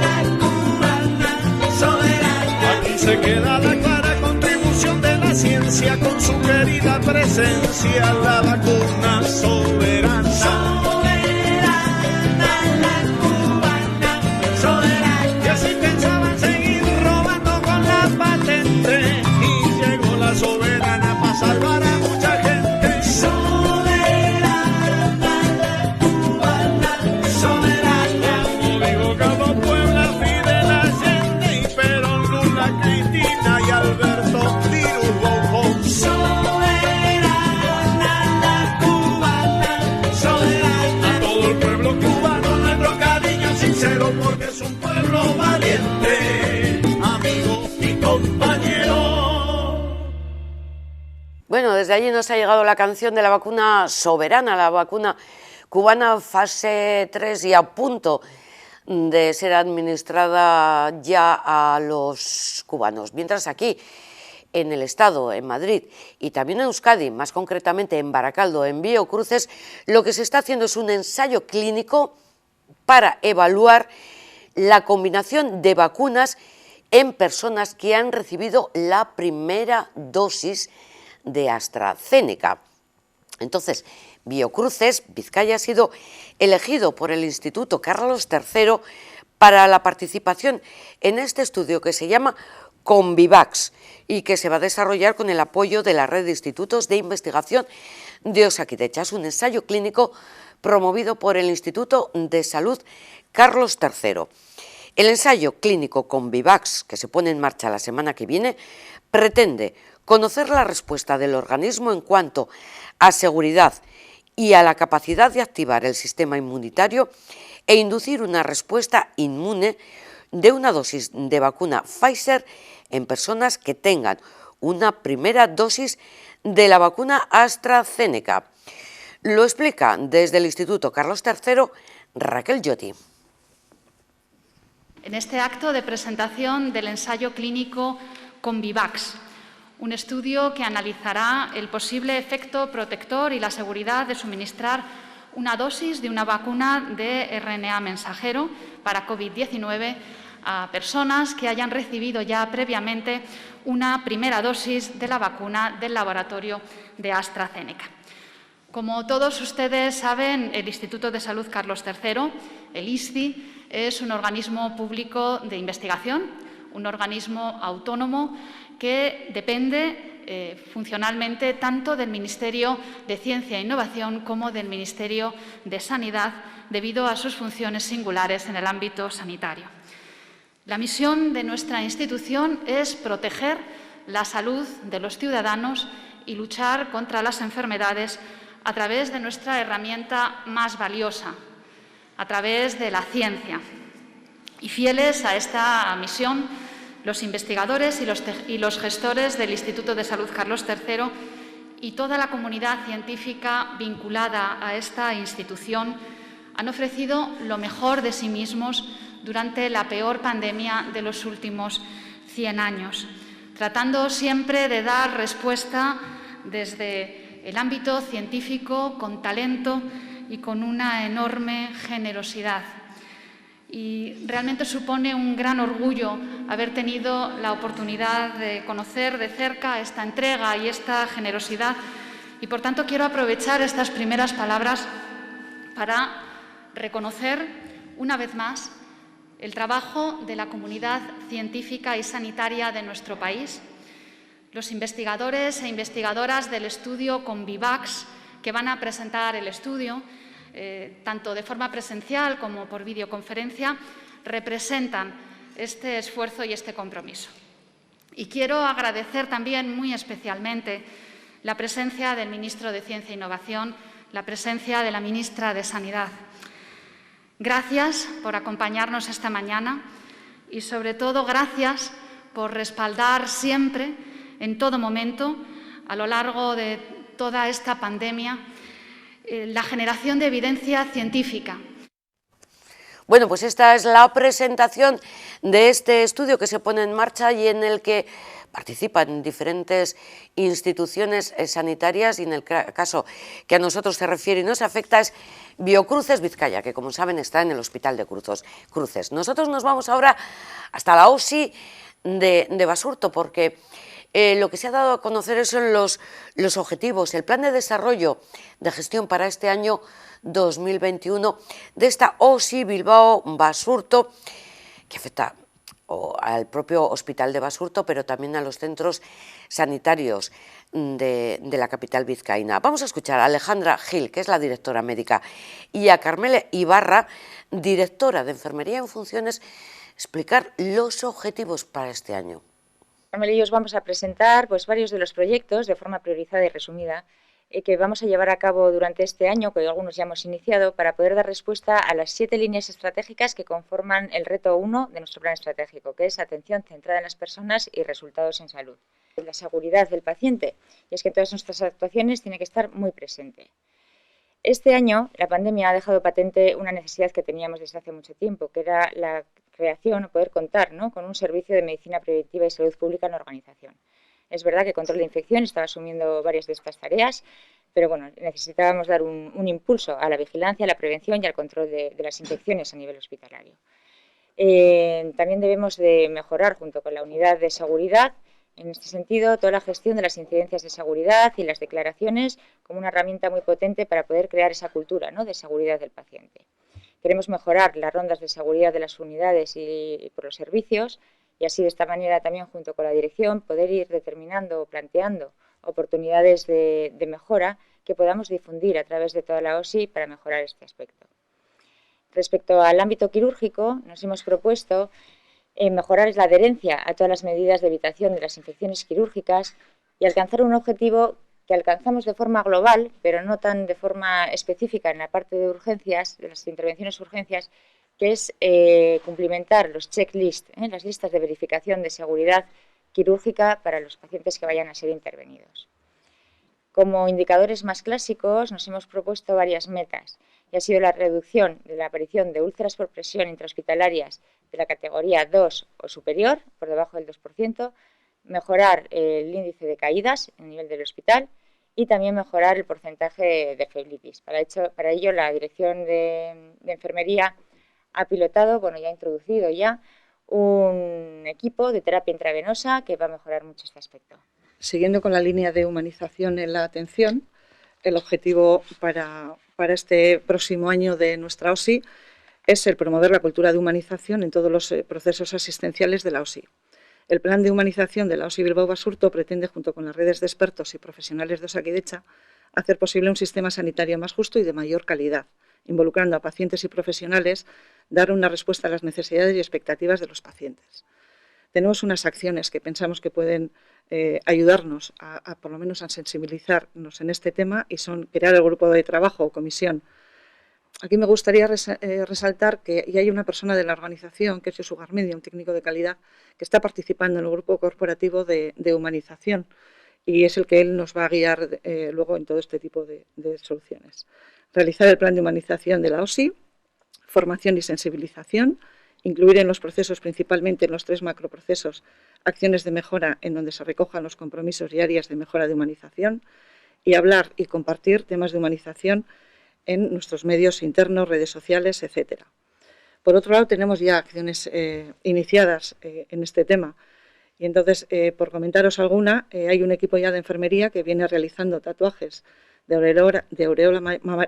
la cubana, soberana. Aquí se queda la clara contribución de la ciencia con su querida presencia, la vacuna soberana. Soberana para salvar a mucha gente. Soberana la cubana, soberana. Como digo, Cabo Puebla, Fidel Allende y Perón, Lula, Cristina y Alberto Virus Bojo. Soberana la cubana, soberana. A todo el pueblo cubano nuestro cariño sincero, porque es un pueblo valiente, amigo y compañero. Bueno, desde allí nos ha llegado la canción de la vacuna Soberana, la vacuna cubana fase 3 y a punto de ser administrada ya a los cubanos. Mientras aquí, en el Estado, en Madrid y también en Euskadi, más concretamente en Baracaldo, en Biocruces, lo que se está haciendo es un ensayo clínico para evaluar la combinación de vacunas en personas que han recibido la primera dosis de AstraZeneca. Entonces, Biocruces, Vizcaya, ha sido elegido por el Instituto Carlos III para la participación en este estudio que se llama Convivax y que se va a desarrollar con el apoyo de la Red de Institutos de Investigación de Osakidetza. Es un ensayo clínico promovido por el Instituto de Salud Carlos III. El ensayo clínico Convivax, que se pone en marcha la semana que viene, pretende conocer la respuesta del organismo en cuanto a seguridad y a la capacidad de activar el sistema inmunitario e inducir una respuesta inmune de una dosis de vacuna Pfizer en personas que tengan una primera dosis de la vacuna AstraZeneca. Lo explica desde el Instituto Carlos III Raquel Lloti. En este acto de presentación del ensayo clínico Convivax, un estudio que analizará el posible efecto protector y la seguridad de suministrar una dosis de una vacuna de RNA mensajero para COVID-19 a personas que hayan recibido ya previamente una primera dosis de la vacuna del laboratorio de AstraZeneca. Como todos ustedes saben, el Instituto de Salud Carlos III, el ISCI, es un organismo público de investigación, un organismo autónomo que depende funcionalmente tanto del Ministerio de Ciencia e Innovación como del Ministerio de Sanidad, debido a sus funciones singulares en el ámbito sanitario. La misión de nuestra institución es proteger la salud de los ciudadanos y luchar contra las enfermedades a través de nuestra herramienta más valiosa, a través de la ciencia. Y fieles a esta misión, los investigadores y los gestores del Instituto de Salud Carlos III y toda la comunidad científica vinculada a esta institución han ofrecido lo mejor de sí mismos durante la peor pandemia de los últimos 100 años, tratando siempre de dar respuesta desde el ámbito científico con talento y con una enorme generosidad. Y realmente supone un gran orgullo haber tenido la oportunidad de conocer de cerca esta entrega y esta generosidad. Y, por tanto, quiero aprovechar estas primeras palabras para reconocer, una vez más, el trabajo de la comunidad científica y sanitaria de nuestro país, los investigadores e investigadoras del estudio Convivax que van a presentar el estudio, tanto de forma presencial como por videoconferencia, representan este esfuerzo y este compromiso. Y quiero agradecer también muy especialmente la presencia del ministro de Ciencia e Innovación, la presencia de la ministra de Sanidad. Gracias por acompañarnos esta mañana y, sobre todo, gracias por respaldar siempre, en todo momento, a lo largo de toda esta pandemia, la generación de evidencia científica. Bueno, pues esta es la presentación de este estudio que se pone en marcha y en el que participan diferentes instituciones sanitarias, y en el caso que a nosotros se refiere y nos afecta es Biocruces Vizcaya, que como saben está en el Hospital de Cruces. Nosotros nos vamos ahora hasta la OSI de Basurto, porque lo que se ha dado a conocer son los objetivos, el plan de desarrollo de gestión para este año 2021 de esta OSI Bilbao Basurto, que afecta al propio Hospital de Basurto, pero también a los centros sanitarios de la capital vizcaína. Vamos a escuchar a Alejandra Gil, que es la directora médica, y a Carmele Ibarra, directora de Enfermería en Funciones, explicar los objetivos para este año. Carmele y os vamos a presentar varios de los proyectos de forma priorizada y resumida que vamos a llevar a cabo durante este año, que algunos ya hemos iniciado, para poder dar respuesta a las 7 líneas estratégicas que conforman el reto 1 de nuestro plan estratégico, que es atención centrada en las personas y resultados en salud. La seguridad del paciente, y es que en todas nuestras actuaciones tiene que estar muy presente. Este año la pandemia ha dejado patente una necesidad que teníamos desde hace mucho tiempo, que era la creación o poder contar con un servicio de medicina preventiva y salud pública en la organización. Es verdad que control de infección estaba asumiendo varias de estas tareas, pero bueno, necesitábamos dar un impulso a la vigilancia, a la prevención y al control de las infecciones a nivel hospitalario. También debemos de mejorar, junto con la unidad de seguridad, en este sentido, toda la gestión de las incidencias de seguridad y las declaraciones como una herramienta muy potente para poder crear esa cultura de seguridad del paciente. Queremos mejorar las rondas de seguridad de las unidades y por los servicios, y así de esta manera también junto con la dirección poder ir determinando o planteando oportunidades de mejora que podamos difundir a través de toda la OSI para mejorar este aspecto. Respecto al ámbito quirúrgico, nos hemos propuesto mejorar la adherencia a todas las medidas de evitación de las infecciones quirúrgicas y alcanzar un objetivo que alcanzamos de forma global, pero no tan de forma específica en la parte de urgencias, de las intervenciones urgencias, que es cumplimentar los checklists, las listas de verificación de seguridad quirúrgica para los pacientes que vayan a ser intervenidos. Como indicadores más clásicos nos hemos propuesto varias metas y ha sido la reducción de la aparición de úlceras por presión intrahospitalarias de la categoría 2 o superior, por debajo del 2%, mejorar el índice de caídas en el nivel del hospital y también mejorar el porcentaje de flebitis. Para ello, la Dirección de Enfermería ha pilotado, ya ha introducido un equipo de terapia intravenosa que va a mejorar mucho este aspecto. Siguiendo con la línea de humanización en la atención, el objetivo para este próximo año de nuestra OSI es el promover la cultura de humanización en todos los procesos asistenciales de la OSI. El plan de humanización de la OSI Bilbao Basurto pretende, junto con las redes de expertos y profesionales de Osakidetza, hacer posible un sistema sanitario más justo y de mayor calidad, involucrando a pacientes y profesionales, dar una respuesta a las necesidades y expectativas de los pacientes. Tenemos unas acciones que pensamos que pueden ayudarnos por lo menos a sensibilizarnos en este tema y son crear el grupo de trabajo o comisión. Aquí me gustaría resaltar que ya hay una persona de la organización, que es Josu Garmedia, un técnico de calidad, que está participando en el grupo corporativo de humanización y es el que él nos va a guiar luego en todo este tipo de soluciones. Realizar el plan de humanización de la OSI, formación y sensibilización, incluir en los procesos, principalmente en los 3 macroprocesos, acciones de mejora en donde se recojan los compromisos y áreas de mejora de humanización y hablar y compartir temas de humanización en nuestros medios internos, redes sociales, etc. Por otro lado, tenemos ya acciones iniciadas en este tema y entonces, por comentaros alguna, hay un equipo ya de enfermería que viene realizando tatuajes de aureola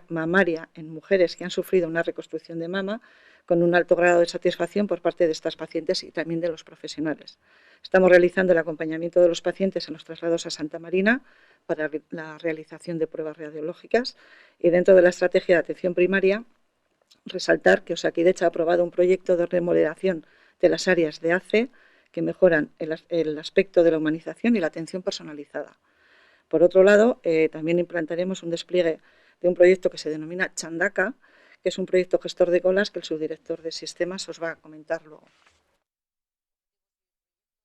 mamaria en mujeres que han sufrido una reconstrucción de mama con un alto grado de satisfacción por parte de estas pacientes y también de los profesionales. Estamos realizando el acompañamiento de los pacientes en los traslados a Santa Marina para la realización de pruebas radiológicas y dentro de la estrategia de atención primaria, resaltar que Osakidetza ha aprobado un proyecto de remodelación de las áreas de ACE que mejoran el aspecto de la humanización y la atención personalizada. Por otro lado, también implantaremos un despliegue de un proyecto que se denomina Chandaka, que es un proyecto gestor de colas que el subdirector de sistemas os va a comentar luego.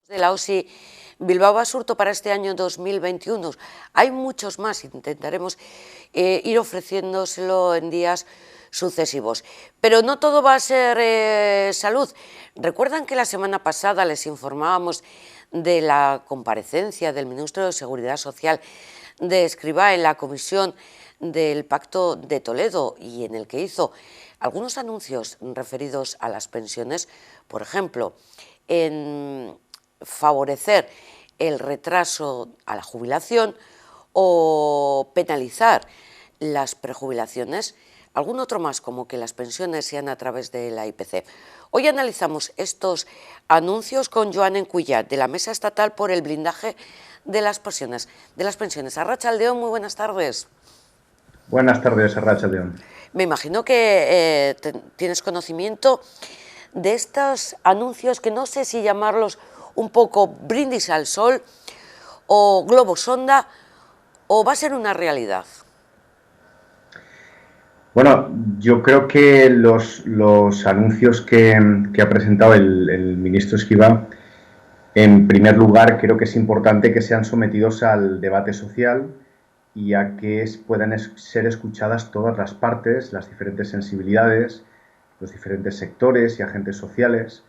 De la OSI Bilbao Basurto para este año 2021. Hay muchos más, intentaremos ir ofreciéndoselo en días sucesivos. Pero no todo va a ser salud. Recuerdan que la semana pasada les informábamos de la comparecencia del ministro de Seguridad Social de Escrivá en la comisión del Pacto de Toledo y en el que hizo algunos anuncios referidos a las pensiones, por ejemplo, en favorecer el retraso a la jubilación o penalizar las prejubilaciones, algún otro más, como que las pensiones sean a través de la IPC. Hoy analizamos estos anuncios con Joan Encuyat, de la Mesa Estatal por el Blindaje de las Pensiones. Arratsaldeon, muy buenas tardes. Buenas tardes, Arratsaldeon. Me imagino que tienes conocimiento de estos anuncios que no sé si llamarlos un poco brindis al sol o globo sonda o va a ser una realidad. Bueno, yo creo que los anuncios que ha presentado el ministro Escrivá, en primer lugar, creo que es importante que sean sometidos al debate social y a que puedan ser escuchadas todas las partes, las diferentes sensibilidades, los diferentes sectores y agentes sociales.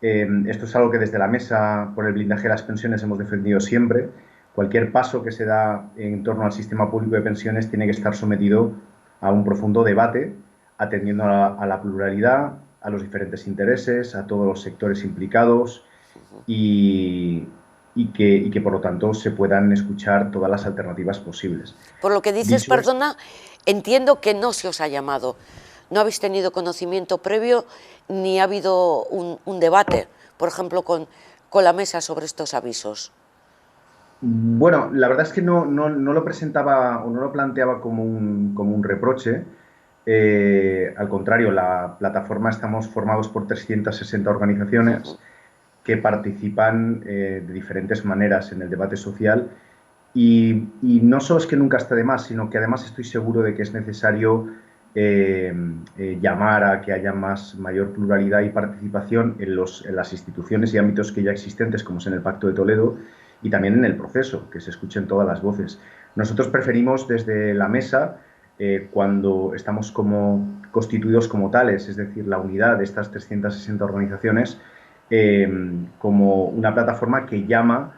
Esto es algo que desde la Mesa por el Blindaje de las Pensiones hemos defendido siempre. Cualquier paso que se da en torno al sistema público de pensiones tiene que estar sometido a un profundo debate, atendiendo a la pluralidad, a los diferentes intereses, a todos los sectores implicados y que por lo tanto se puedan escuchar todas las alternativas posibles. Por lo que dices, perdona, entiendo que no se os ha llamado, no habéis tenido conocimiento previo ni ha habido un debate, por ejemplo, con la mesa sobre estos avisos? Bueno, la verdad es que no lo presentaba o no lo planteaba como un reproche. Al contrario, la plataforma estamos formados por 360 organizaciones que participan de diferentes maneras en el debate social y no solo es que nunca esté de más, sino que además estoy seguro de que es necesario llamar a que haya mayor pluralidad y participación en las instituciones y ámbitos que ya existentes, como es en el Pacto de Toledo, y también en el proceso, que se escuchen todas las voces. Nosotros preferimos desde la mesa, cuando estamos constituidos como tales, es decir, la unidad de estas 360 organizaciones, como una plataforma que llama,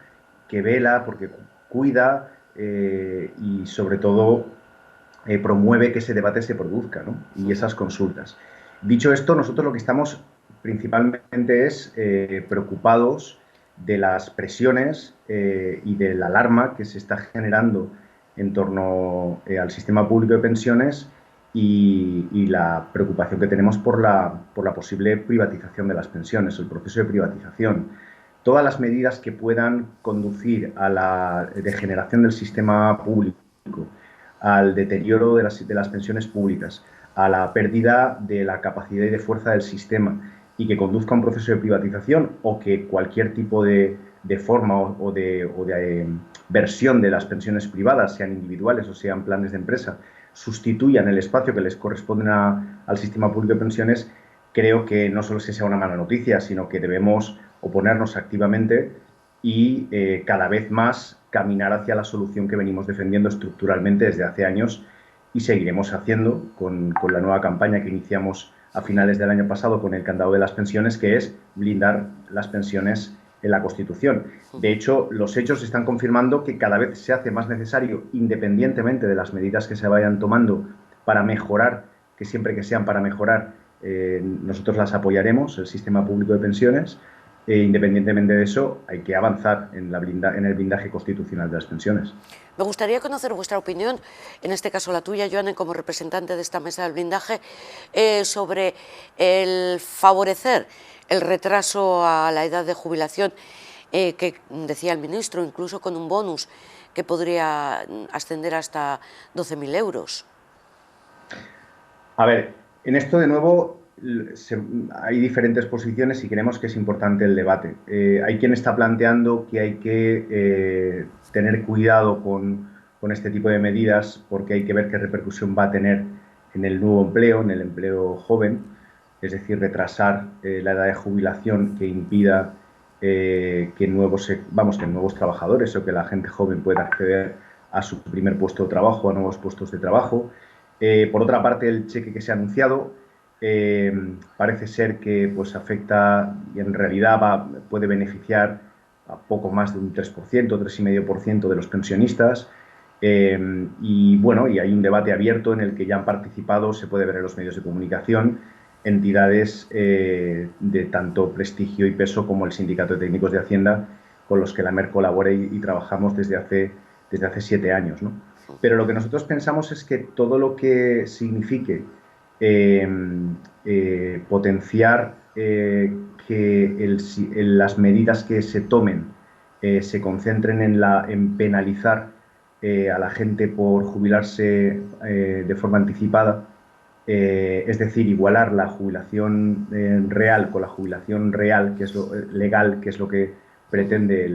que vela, porque cuida y sobre todo promueve que ese debate se produzca, ¿no? Y esas consultas. Dicho esto, nosotros lo que estamos principalmente es preocupados de las presiones y de la alarma que se está generando en torno al sistema público de pensiones y la preocupación que tenemos por la posible privatización de las pensiones, el proceso de privatización. Todas las medidas que puedan conducir a la degeneración del sistema público, al deterioro de las pensiones públicas, a la pérdida de la capacidad y de fuerza del sistema y que conduzca a un proceso de privatización o que cualquier tipo de forma o de versión de las pensiones privadas, sean individuales o sean planes de empresa, sustituyan el espacio que les corresponde al sistema público de pensiones, creo que no solo es que sea una mala noticia, sino que debemos oponernos activamente y cada vez más caminar hacia la solución que venimos defendiendo estructuralmente desde hace años y seguiremos haciendo con la nueva campaña que iniciamos a finales del año pasado con el candado de las pensiones, que es blindar las pensiones en la Constitución. De hecho, los hechos están confirmando que cada vez se hace más necesario, independientemente de las medidas que se vayan tomando para mejorar, que siempre que sean para mejorar, nosotros las apoyaremos, el sistema público de pensiones. Independientemente de eso, hay que avanzar en el blindaje constitucional de las pensiones. Me gustaría conocer vuestra opinión, en este caso la tuya, Joane, como representante de esta mesa del blindaje, sobre el favorecer el retraso a la edad de jubilación, que decía el ministro, incluso con un bonus que podría ascender hasta 12.000 euros. A ver, en esto de nuevo hay diferentes posiciones y creemos que es importante el debate. Hay quien está planteando que hay que tener cuidado con este tipo de medidas porque hay que ver qué repercusión va a tener en el nuevo empleo, en el empleo joven, es decir, retrasar la edad de jubilación que impida que nuevos trabajadores o que la gente joven pueda acceder a su primer puesto de trabajo, a nuevos puestos de trabajo. Por otra parte, el cheque que se ha anunciado parece ser que pues afecta y en realidad puede beneficiar a poco más de un 3%, 3,5% de los pensionistas y bueno, y hay un debate abierto en el que ya han participado, se puede ver en los medios de comunicación, entidades de tanto prestigio y peso como el Sindicato de Técnicos de Hacienda, con los que la MER colabora y trabajamos desde hace 7 años, ¿no? Pero lo que nosotros pensamos es que todo lo que signifique potenciar que las medidas que se tomen se concentren en penalizar a la gente por jubilarse de forma anticipada, es decir, igualar la jubilación real con la jubilación real, que es legal, que es lo que pretende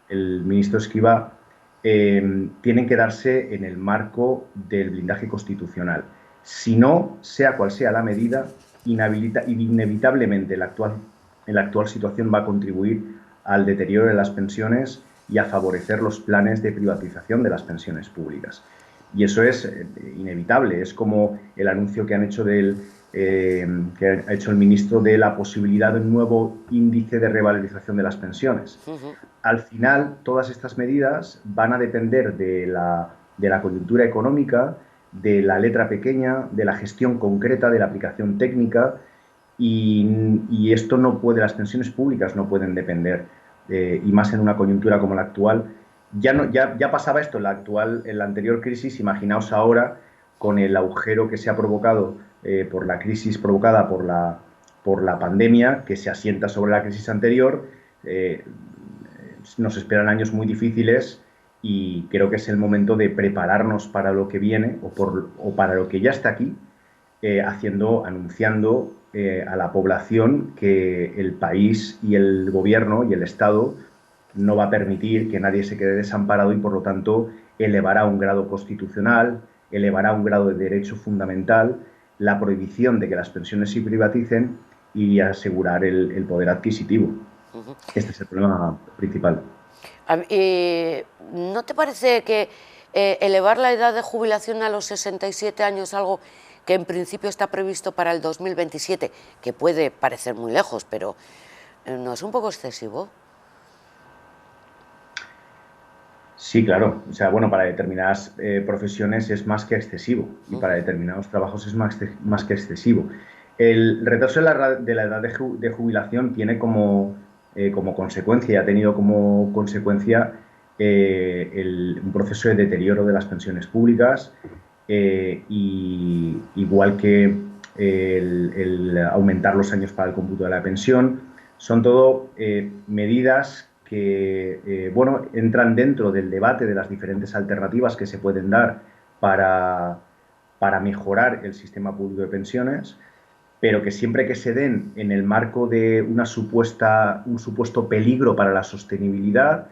el ministro Escrivá, tienen que darse en el marco del blindaje constitucional. Si no, sea cual sea la medida, inevitablemente la actual situación va a contribuir al deterioro de las pensiones y a favorecer los planes de privatización de las pensiones públicas. Y eso es inevitable, es como el anuncio que ha hecho el ministro de la posibilidad de un nuevo índice de revalorización de las pensiones. Al final, todas estas medidas van a depender de la coyuntura económica, de la letra pequeña, de la gestión concreta, de la aplicación técnica y esto no puede, las pensiones públicas no pueden depender y más en una coyuntura como la actual. Ya pasaba esto en la anterior crisis, imaginaos ahora con el agujero que se ha provocado por la crisis provocada por por la pandemia que se asienta sobre la crisis anterior. Nos esperan años muy difíciles y creo que es el momento de prepararnos para lo que viene o para lo que ya está aquí, anunciando a la población que el país y el gobierno y el Estado no va a permitir que nadie se quede desamparado y, por lo tanto, elevará a un grado constitucional, elevará a un grado de derecho fundamental la prohibición de que las pensiones se privaticen y asegurar el poder adquisitivo. Este es el problema principal. ¿No te parece que elevar la edad de jubilación a los 67 años es algo que en principio está previsto para el 2027, que puede parecer muy lejos, pero ¿no es un poco excesivo? Sí, claro. O sea, bueno, para determinadas profesiones es más que excesivo y para determinados trabajos es más que excesivo. El retraso de la edad de jubilación tiene como consecuencia, ha tenido como consecuencia un proceso de deterioro de las pensiones públicas, y igual que el aumentar los años para el cómputo de la pensión. Son todo medidas que bueno, entran dentro del debate de las diferentes alternativas que se pueden dar para mejorar el sistema público de pensiones, pero que siempre que se den en el marco de un supuesto peligro para la sostenibilidad,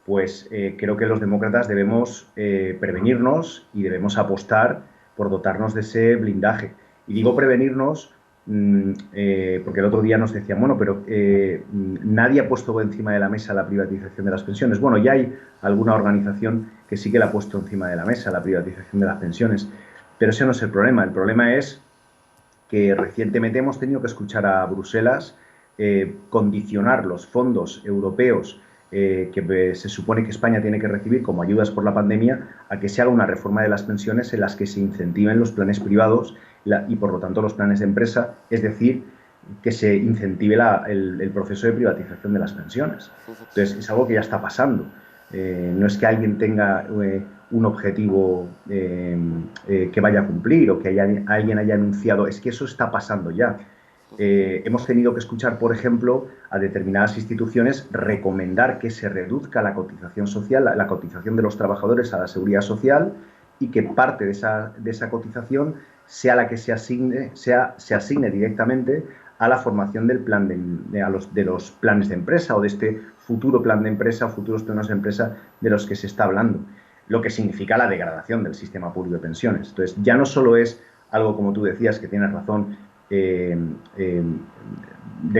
pues creo que los demócratas debemos prevenirnos y debemos apostar por dotarnos de ese blindaje. Y digo prevenirnos porque el otro día nos decían, bueno, pero nadie ha puesto encima de la mesa la privatización de las pensiones. Bueno, ya hay alguna organización que sí que la ha puesto encima de la mesa, la privatización de las pensiones, pero ese no es el problema. El problema es que recientemente hemos tenido que escuchar a Bruselas condicionar los fondos europeos que se supone que España tiene que recibir como ayudas por la pandemia a que se haga una reforma de las pensiones en las que se incentiven los planes privados y por lo tanto los planes de empresa, es decir, que se incentive el proceso de privatización de las pensiones. Entonces es algo que ya está pasando. No es que alguien tenga un objetivo que vaya a cumplir o que alguien haya anunciado, es que eso está pasando ya. Hemos tenido que escuchar, por ejemplo, a determinadas instituciones recomendar que se reduzca la cotización social, la cotización de los trabajadores a la seguridad social, y que parte de esa cotización sea la que se asigne directamente a la formación del plan de los planes de empresa o de este futuro plan de empresa o futuros planes de empresa de los que se está hablando, lo que significa la degradación del sistema público de pensiones. Entonces, ya no solo es algo, como tú decías, que tienes razón, de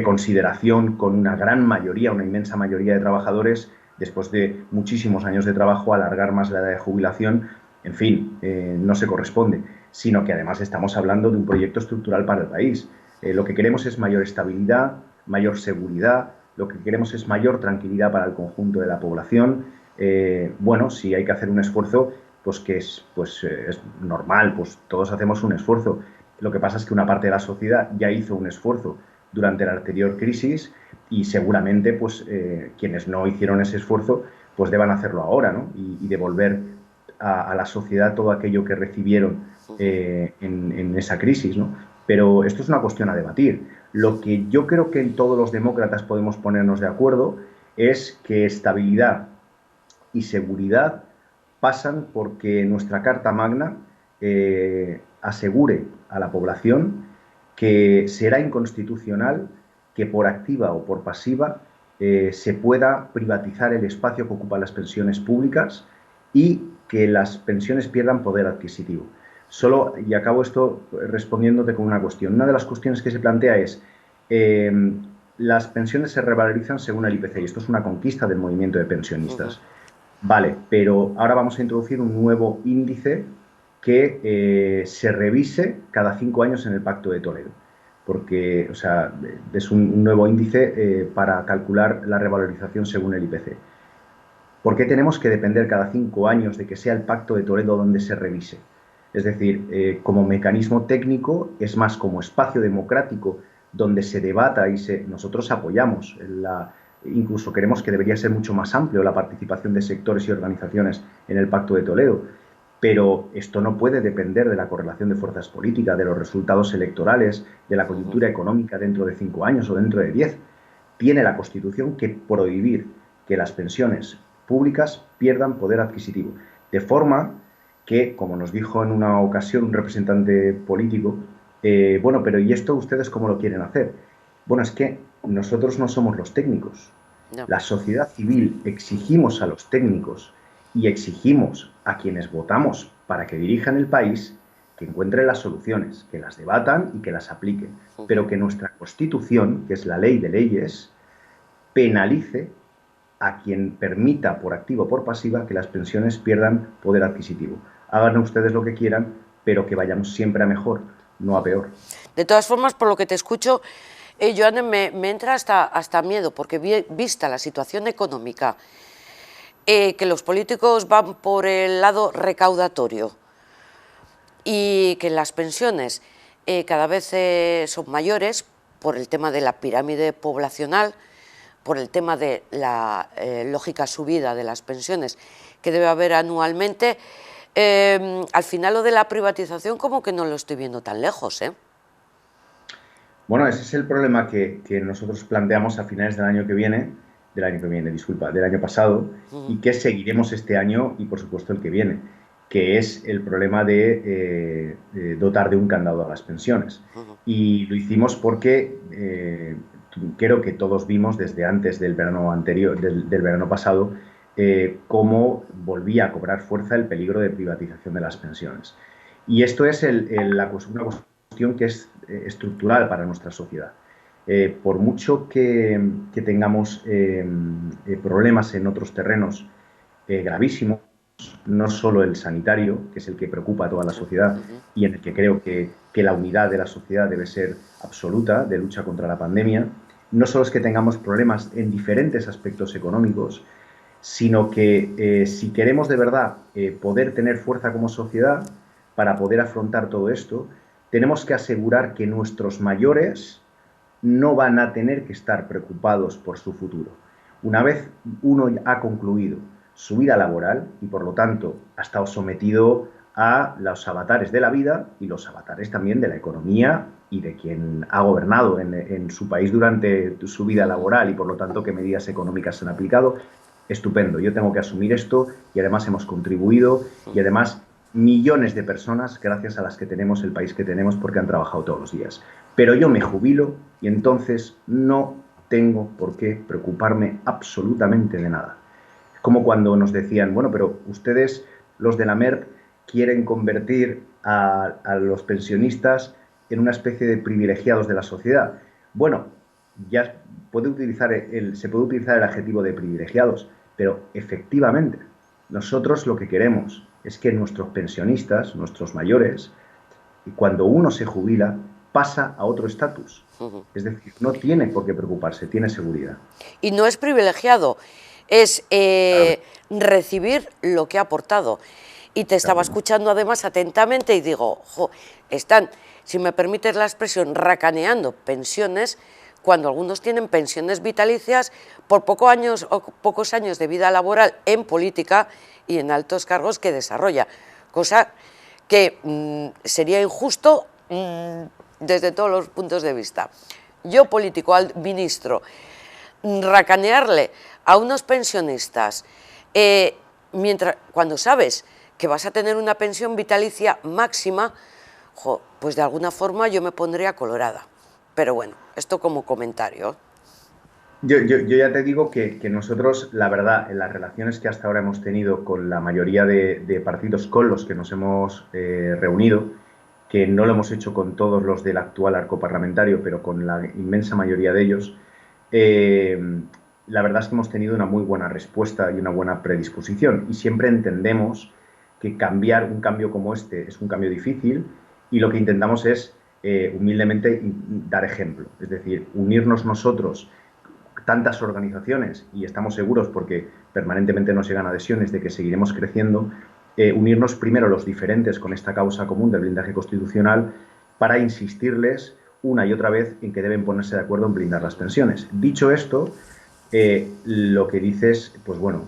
consideración con una gran mayoría, una inmensa mayoría de trabajadores, después de muchísimos años de trabajo, alargar más la edad de jubilación, en fin, no se corresponde, sino que además estamos hablando de un proyecto estructural para el país. Lo que queremos es mayor estabilidad, mayor seguridad, lo que queremos es mayor tranquilidad para el conjunto de la población. Bueno, si hay que hacer un esfuerzo, pues es normal, pues todos hacemos un esfuerzo. Lo que pasa es que una parte de la sociedad ya hizo un esfuerzo durante la anterior crisis y seguramente pues, quienes no hicieron ese esfuerzo pues deban hacerlo ahora, ¿no? Y devolver a la sociedad todo aquello que recibieron en esa crisis, ¿no? Pero esto es una cuestión a debatir. Lo que yo creo que en todos los demócratas podemos ponernos de acuerdo es que estabilidad y seguridad pasan porque nuestra Carta Magna asegure a la población que será inconstitucional que por activa o por pasiva se pueda privatizar el espacio que ocupan las pensiones públicas y que las pensiones pierdan poder adquisitivo. Y acabo esto respondiéndote con una cuestión. Una de las cuestiones que se plantea es las pensiones se revalorizan según el IPC y esto es una conquista del movimiento de pensionistas. Vale, pero ahora vamos a introducir un nuevo índice que se revise cada 5 años en el Pacto de Toledo, porque, o sea, es un nuevo índice para calcular la revalorización según el IPC. ¿Por qué tenemos que depender cada 5 años de que sea el Pacto de Toledo donde se revise? Es decir, como mecanismo técnico, es más como espacio democrático donde se debata y nosotros apoyamos, incluso creemos que debería ser mucho más amplio la participación de sectores y organizaciones en el Pacto de Toledo. pero esto no puede depender de la correlación de fuerzas políticas, de los resultados electorales, de la coyuntura económica dentro de 5 años o dentro de 10. Tiene la Constitución que prohibir que las pensiones públicas pierdan poder adquisitivo. De forma que, como nos dijo en una ocasión un representante político, bueno, pero ¿y esto ustedes cómo lo quieren hacer? Bueno, es que nosotros no somos los técnicos. No. La sociedad civil exigimos a los técnicos y exigimos a quienes votamos para que dirijan el país que encuentren las soluciones, que las debatan y que las apliquen, pero que nuestra Constitución, que es la ley de leyes, penalice a quien permita por activa o por pasiva que las pensiones pierdan poder adquisitivo. Hagan ustedes lo que quieran, pero que vayamos siempre a mejor, no a peor. De todas formas, por lo que te escucho, Joan, me entra hasta miedo, porque vista la situación económica, que los políticos van por el lado recaudatorio y que las pensiones cada vez son mayores por el tema de la pirámide poblacional, por el tema de la lógica subida de las pensiones que debe haber anualmente, al final lo de la privatización como que no lo estoy viendo tan lejos, ¿eh? Bueno, ese es el problema que nosotros planteamos a finales del año del año pasado, y que seguiremos este año y por supuesto el que viene, que es el problema de dotar de un candado a las pensiones. Y lo hicimos porque creo que todos vimos desde antes del verano anterior, del verano pasado, cómo volvía a cobrar fuerza el peligro de privatización de las pensiones. Y esto es una cuestión que es estructural para nuestra sociedad. Por mucho que tengamos problemas en otros terrenos gravísimos, no solo el sanitario, que es el que preocupa a toda la sociedad y en el que creo que la unidad de la sociedad debe ser absoluta, de lucha contra la pandemia, no solo es que tengamos problemas en diferentes aspectos económicos, sino que si queremos de verdad poder tener fuerza como sociedad para poder afrontar todo esto, tenemos que asegurar que nuestros mayores no van a tener que estar preocupados por su futuro. Una vez uno ha concluido su vida laboral y, por lo tanto, ha estado sometido a los avatares de la vida y los avatares también de la economía y de quien ha gobernado en su país durante su vida laboral y, por lo tanto, qué medidas económicas se han aplicado, estupendo. Yo tengo que asumir esto y, además, hemos contribuido y, además, millones de personas gracias a las que tenemos el país que tenemos porque han trabajado todos los días. Pero yo me jubilo y entonces no tengo por qué preocuparme absolutamente de nada. Como cuando nos decían, bueno, pero ustedes, los de la MERP, quieren convertir a los pensionistas en una especie de privilegiados de la sociedad. Bueno, ya se puede utilizar el adjetivo de privilegiados, pero efectivamente nosotros lo que queremos es que nuestros pensionistas, nuestros mayores, cuando uno se jubila, pasa a otro estatus. Es decir, no tiene por qué preocuparse, tiene seguridad. Y no es privilegiado, es recibir lo que ha aportado. Y te estaba escuchando además atentamente y digo, están, si me permites la expresión, racaneando pensiones cuando algunos tienen pensiones vitalicias por pocos años de vida laboral en política y en altos cargos que desarrolla, cosa que sería injusto desde todos los puntos de vista. Yo, político, al ministro, racanearle a unos pensionistas cuando sabes que vas a tener una pensión vitalicia máxima, pues de alguna forma yo me pondría colorada. Pero bueno, esto como comentario. Yo ya te digo que nosotros, la verdad, en las relaciones que hasta ahora hemos tenido con la mayoría de partidos con los que nos hemos reunido, que no lo hemos hecho con todos los del actual arco parlamentario, pero con la inmensa mayoría de ellos, la verdad es que hemos tenido una muy buena respuesta y una buena predisposición. Y siempre entendemos que un cambio como este es un cambio difícil y lo que intentamos es humildemente dar ejemplo. Es decir, unirnos nosotros, tantas organizaciones, y estamos seguros porque permanentemente nos llegan adhesiones de que seguiremos creciendo, unirnos primero los diferentes con esta causa común del blindaje constitucional para insistirles una y otra vez en que deben ponerse de acuerdo en blindar las pensiones. Dicho esto, lo que dices, pues bueno,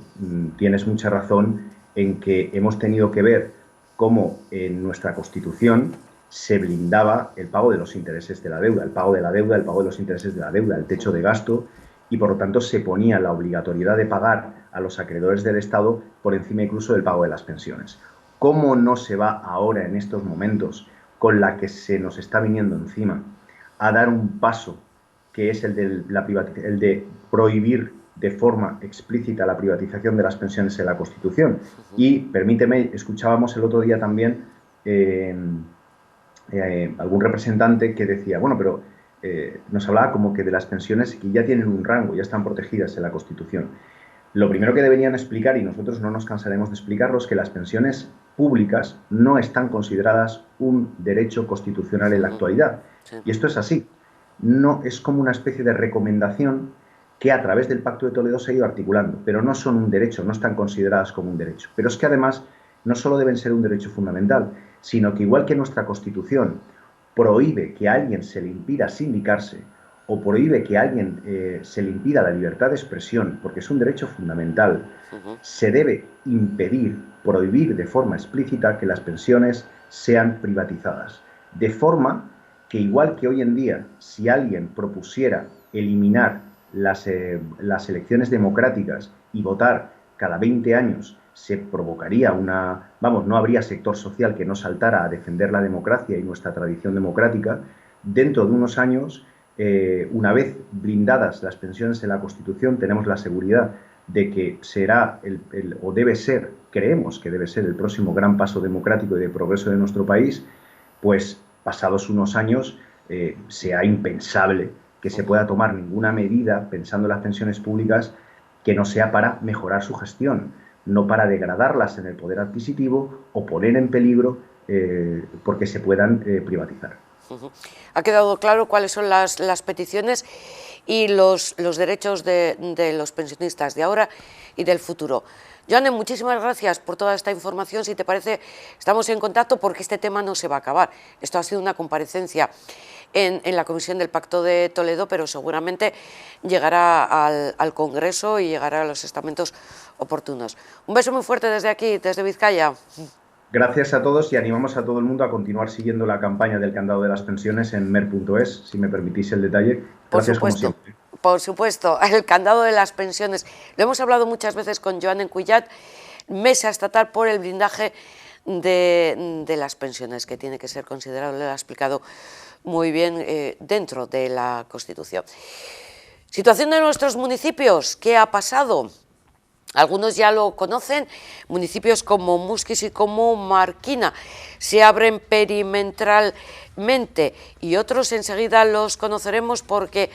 tienes mucha razón en que hemos tenido que ver cómo en nuestra Constitución se blindaba el pago de los intereses de la deuda, el pago de la deuda, el pago de los intereses de la deuda, el techo de gasto, y por lo tanto se ponía la obligatoriedad de pagar a los acreedores del Estado por encima incluso del pago de las pensiones. ¿Cómo no se va ahora, en estos momentos, con la que se nos está viniendo encima, a dar un paso que es el de prohibir de forma explícita la privatización de las pensiones en la Constitución? Y, permíteme, escuchábamos el otro día también algún representante que decía, bueno, pero nos hablaba como que de las pensiones que ya tienen un rango, ya están protegidas en la Constitución. Lo primero que deberían explicar, y nosotros no nos cansaremos de explicarlo, es que las pensiones públicas no están consideradas un derecho constitucional en la actualidad. Y esto es así. No es como una especie de recomendación que a través del Pacto de Toledo se ha ido articulando, pero no son un derecho, no están consideradas como un derecho. Pero es que además no solo deben ser un derecho fundamental, sino que igual que nuestra Constitución prohíbe que a alguien se le impida sindicarse o prohíbe que a alguien se le impida la libertad de expresión, porque es un derecho fundamental, se debe impedir, prohibir de forma explícita que las pensiones sean privatizadas. De forma que igual que hoy en día, si alguien propusiera eliminar las elecciones democráticas y votar cada 20 años, se provocaría no habría sector social que no saltara a defender la democracia y nuestra tradición democrática. Dentro de unos años, una vez blindadas las pensiones en la Constitución, tenemos la seguridad de que será o debe ser, creemos que debe ser el próximo gran paso democrático y de progreso de nuestro país. Pues pasados unos años sea impensable que se pueda tomar ninguna medida pensando en las pensiones públicas que no sea para mejorar su gestión, no para degradarlas en el poder adquisitivo o poner en peligro porque se puedan privatizar. Ha quedado claro cuáles son las peticiones y los derechos de los pensionistas de ahora y del futuro. Joane, muchísimas gracias por toda esta información. Si te parece, estamos en contacto porque este tema no se va a acabar. Esto ha sido una comparecencia en la Comisión del Pacto de Toledo, pero seguramente llegará al Congreso y llegará a los estamentos oportunos. Un beso muy fuerte desde aquí, desde Vizcaya. Gracias a todos y animamos a todo el mundo a continuar siguiendo la campaña del candado de las pensiones en mer.es, si me permitís el detalle. Gracias, como siempre. Por supuesto, el candado de las pensiones. Lo hemos hablado muchas veces con Joan Cuillat, Mesa Estatal por el blindaje de las pensiones, que tiene que ser considerado, le ha explicado muy bien, dentro de la Constitución. Situación de nuestros municipios, ¿qué ha pasado? Algunos ya lo conocen, municipios como Musquis y como Marquina se abren perimetralmente y otros enseguida los conoceremos porque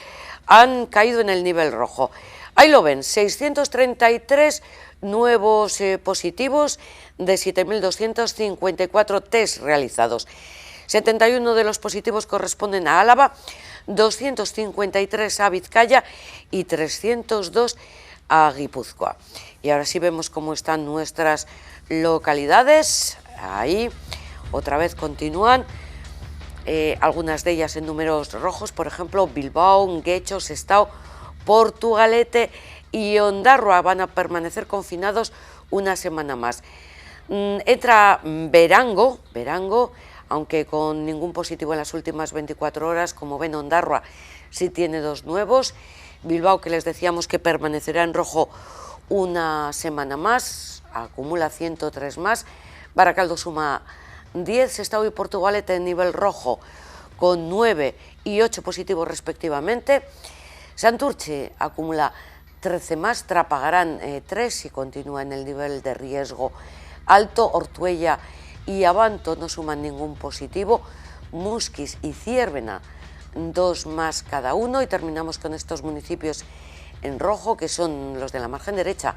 han caído en el nivel rojo. Ahí lo ven, 633 nuevos positivos de 7.254 test realizados. 71 de los positivos corresponden a Álava, 253 a Vizcaya y 302 a Guipúzcoa. Y ahora sí vemos cómo están nuestras localidades. Ahí otra vez continúan, algunas de ellas en números rojos, por ejemplo Bilbao, Guecho, Sestao, Portugalete y Ondarroa van a permanecer confinados una semana más. Entra Berango, aunque con ningún positivo en las últimas 24 horas, como ven Ondarroa sí tiene 2 nuevos, Bilbao, que les decíamos que permanecerá en rojo una semana más, acumula 103 más, Baracaldo suma 10, Sestao y Portugalete en nivel rojo con 9 y 8 positivos respectivamente, Santurce acumula 13 más, Trapagarán 3 y continúa en el nivel de riesgo alto, Ortuella y Abanto no suman ningún positivo, Musquis y Ziérbena 2 más cada uno, y terminamos con estos municipios en rojo que son los de la margen derecha,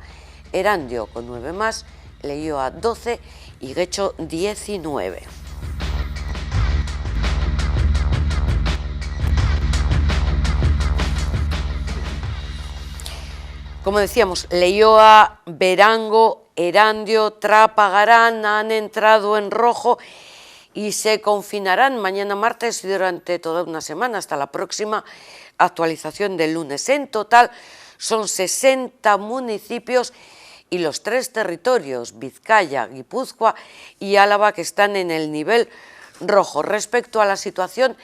Erandio con 9 más, Leioa 12 y Guecho 19. Como decíamos, Leioa, Berango, Erandio, Trapagarán han entrado en rojo y se confinarán mañana martes y durante toda una semana hasta la próxima actualización del lunes. En total son 60 municipios y los 3 territorios, Vizcaya, Guipúzcoa y Álava, que están en el nivel rojo. Respecto a la situación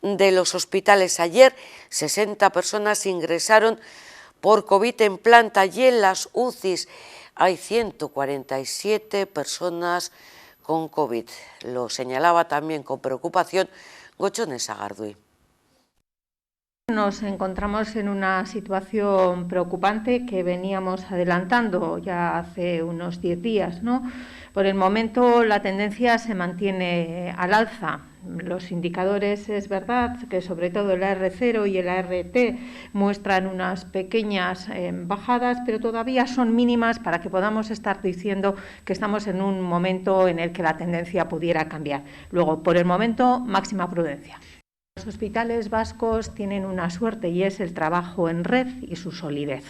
de los hospitales, ayer 60 personas ingresaron por COVID en planta y en las UCIs hay 147 personas con COVID. Lo señalaba también con preocupación Gochone Sagardui. Nos encontramos en una situación preocupante que veníamos adelantando ya hace unos 10 días, ¿no? Por el momento la tendencia se mantiene al alza. Los indicadores, es verdad que sobre todo el AR0 y el ART muestran unas pequeñas bajadas, pero todavía son mínimas para que podamos estar diciendo que estamos en un momento en el que la tendencia pudiera cambiar. Luego, por el momento, máxima prudencia. Los hospitales vascos tienen una suerte y es el trabajo en red y su solidez.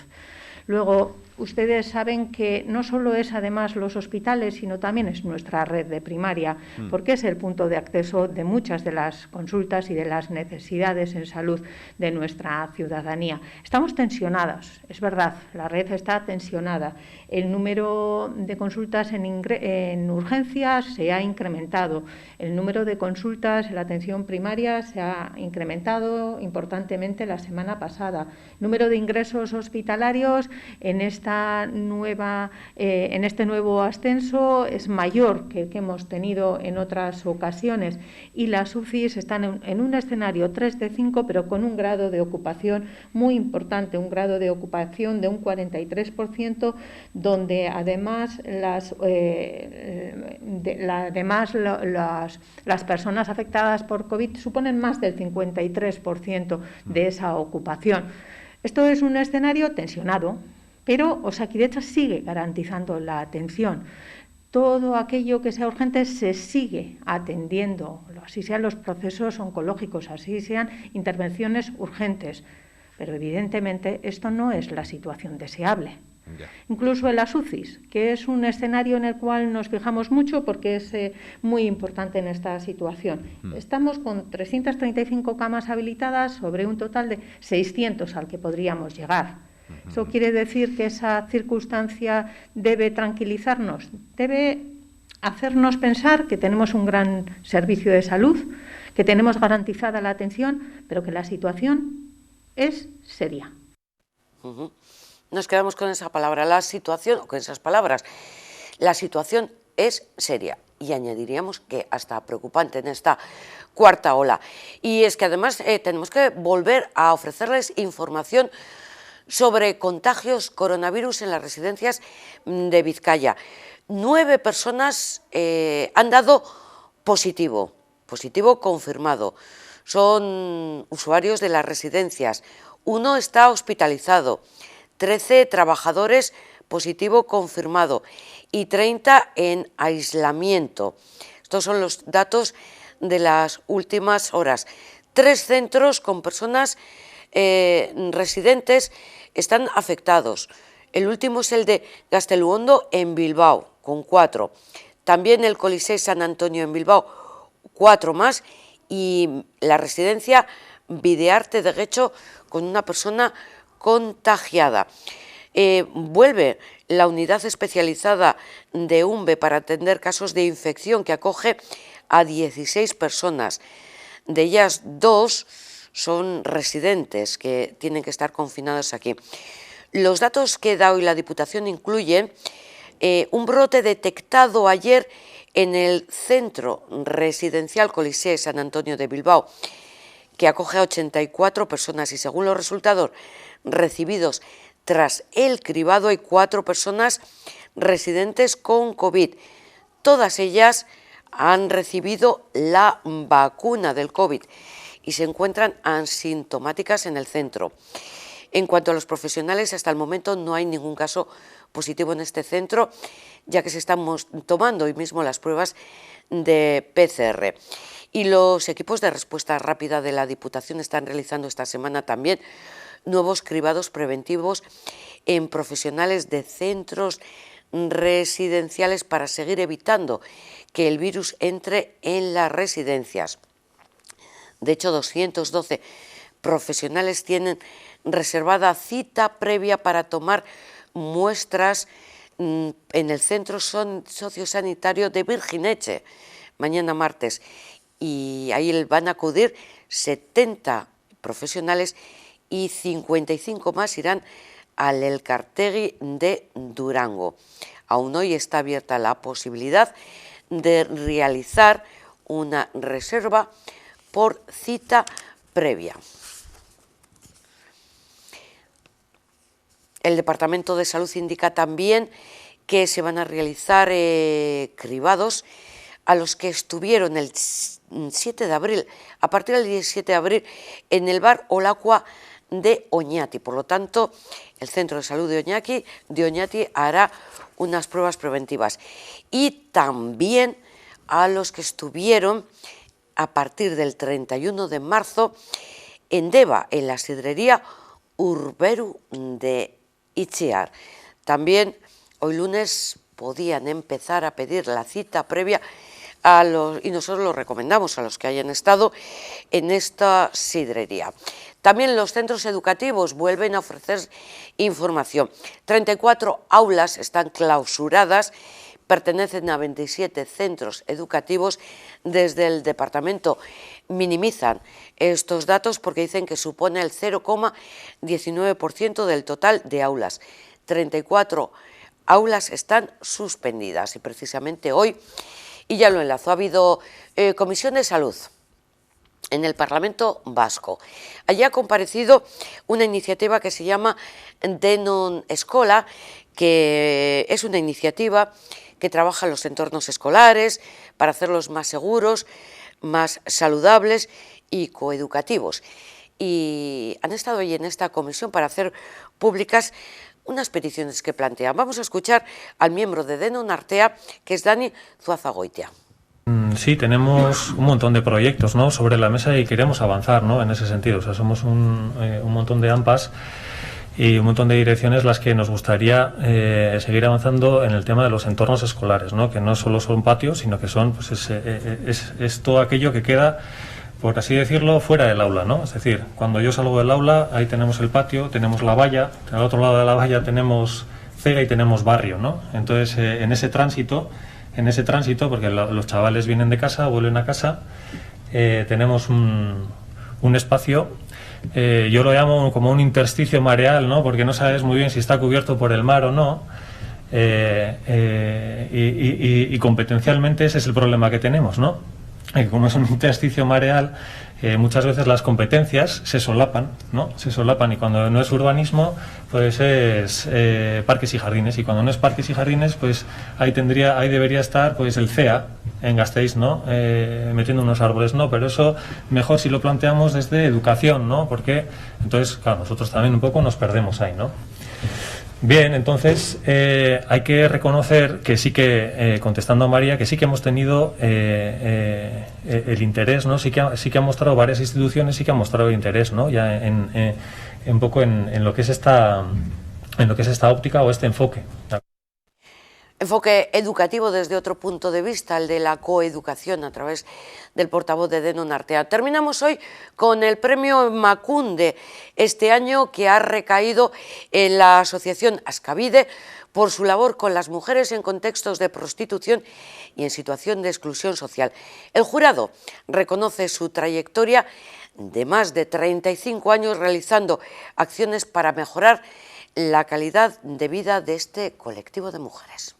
Luego, ustedes saben que no solo es además los hospitales, sino también es nuestra red de primaria, porque es el punto de acceso de muchas de las consultas y de las necesidades en salud de nuestra ciudadanía. Estamos tensionados, es verdad, la red está tensionada. El número de consultas en urgencias se ha incrementado, el número de consultas en la atención primaria se ha incrementado importantemente la semana pasada. El número de ingresos hospitalarios en este nuevo ascenso es mayor que el que hemos tenido en otras ocasiones y las UCIs están en un escenario 3 de 5, pero con un grado de ocupación muy importante, un grado de ocupación de un 43%, donde además las personas afectadas por COVID suponen más del 53% de esa ocupación. Esto es un escenario tensionado, pero Osakidetza sigue garantizando la atención. Todo aquello que sea urgente se sigue atendiendo, así sean los procesos oncológicos, así sean intervenciones urgentes. Pero evidentemente esto no es la situación deseable. Incluso en las UCIs, que es un escenario en el cual nos fijamos mucho porque es muy importante en esta situación. Estamos con 335 camas habilitadas sobre un total de 600 al que podríamos llegar. Eso quiere decir que esa circunstancia debe tranquilizarnos, debe hacernos pensar que tenemos un gran servicio de salud, que tenemos garantizada la atención, pero que la situación es seria. Nos quedamos con esa palabra, la situación, o con esas palabras. La situación es seria y añadiríamos que hasta preocupante en esta cuarta ola. Y es que además tenemos que volver a ofrecerles información sobre contagios coronavirus en las residencias de Vizcaya. 9 personas han dado positivo confirmado. Son usuarios de las residencias. 1 está hospitalizado. 13 trabajadores positivo confirmado y 30 en aislamiento. Estos son los datos de las últimas horas. 3 centros con personas residentes están afectados. El último es el de Gazteluondo en Bilbao, con 4. También el Coliseo San Antonio en Bilbao, 4 más. Y la residencia Videarte de Guecho con una persona contagiada. Vuelve la unidad especializada de UNBE para atender casos de infección que acoge a 16 personas. De ellas 2 son residentes que tienen que estar confinados aquí. Los datos que da hoy la Diputación incluyen un brote detectado ayer en el centro residencial Coliseo San Antonio de Bilbao, que acoge a 84 personas y según los resultados recibidos tras el cribado hay 4 personas residentes con COVID. Todas ellas han recibido la vacuna del COVID y se encuentran asintomáticas en el centro. En cuanto a los profesionales, hasta el momento no hay ningún caso positivo en este centro, ya que se están tomando hoy mismo las pruebas de PCR. Y los equipos de respuesta rápida de la Diputación están realizando esta semana también nuevos cribados preventivos en profesionales de centros residenciales para seguir evitando que el virus entre en las residencias. De hecho, 212 profesionales tienen reservada cita previa para tomar muestras en el Centro Sociosanitario de Virgineche, mañana martes, y ahí van a acudir 70 profesionales y 55 más irán al Elkartegi de Durango. Aún hoy está abierta la posibilidad de realizar una reserva por cita previa. El Departamento de Salud indica también que se van a realizar cribados a los que estuvieron el 7 de abril, a partir del 17 de abril, en el bar Olacua de Oñati. Por lo tanto, el Centro de Salud de Oñati hará unas pruebas preventivas. Y también a los que estuvieron a partir del 31 de marzo en Deva, en la sidrería Urberu de Itziar. También hoy lunes podían empezar a pedir la cita previa y nosotros lo recomendamos a los que hayan estado en esta sidrería. También los centros educativos vuelven a ofrecer información. 34 aulas están clausuradas, pertenecen a 27 centros educativos. Desde el departamento minimizan estos datos porque dicen que supone el 0,19% del total de aulas. 34 aulas están suspendidas y precisamente hoy, y ya lo enlazo, ha habido Comisión de Salud en el Parlamento Vasco. Allí ha comparecido una iniciativa que se llama Denon Escola, que es una iniciativa que trabaja en los entornos escolares para hacerlos más seguros, más saludables y coeducativos. Y han estado ahí en esta comisión para hacer públicas unas peticiones que plantean. Vamos a escuchar al miembro de Denon Artea, que es Dani Zuazagoitia. Sí, tenemos un montón de proyectos, ¿no?, sobre la mesa y queremos avanzar, ¿no?, en ese sentido. O sea, somos un montón de AMPAs y un montón de direcciones las que nos gustaría seguir avanzando en el tema de los entornos escolares, ¿no?, que no solo son patios, sino que son, pues es todo aquello que queda, por así decirlo, fuera del aula, ¿no? Es decir, cuando yo salgo del aula, ahí tenemos el patio, tenemos la valla, al otro lado de la valla tenemos cega y tenemos barrio, ¿no? Entonces, en ese tránsito, porque los chavales vienen de casa, vuelven a casa, tenemos un espacio, yo lo llamo como un intersticio mareal, ¿no?, porque no sabes muy bien si está cubierto por el mar o no, y competencialmente ese es el problema que tenemos, ¿no? Como es un intersticio mareal, muchas veces las competencias se solapan, ¿no? Se solapan, y cuando no es urbanismo, pues es parques y jardines, y cuando no es parques y jardines, pues ahí debería estar pues el CEA en Gasteiz, ¿no?, metiendo unos árboles, ¿no? Pero eso mejor si lo planteamos desde educación, ¿no? Porque entonces, claro, nosotros también un poco nos perdemos ahí, ¿no? Bien, entonces hay que reconocer que sí que, contestando a María, que sí que hemos tenido el interés, ¿no? Sí que han mostrado varias instituciones, sí que han mostrado interés, ¿no?, ya un poco en lo que es esta óptica o este enfoque. Enfoque educativo desde otro punto de vista, el de la coeducación, a través del portavoz de Denon Artea. Terminamos hoy con el premio Emakunde, este año, que ha recaído en la asociación Askabide por su labor con las mujeres en contextos de prostitución y en situación de exclusión social. El jurado reconoce su trayectoria de más de 35 años realizando acciones para mejorar la calidad de vida de este colectivo de mujeres.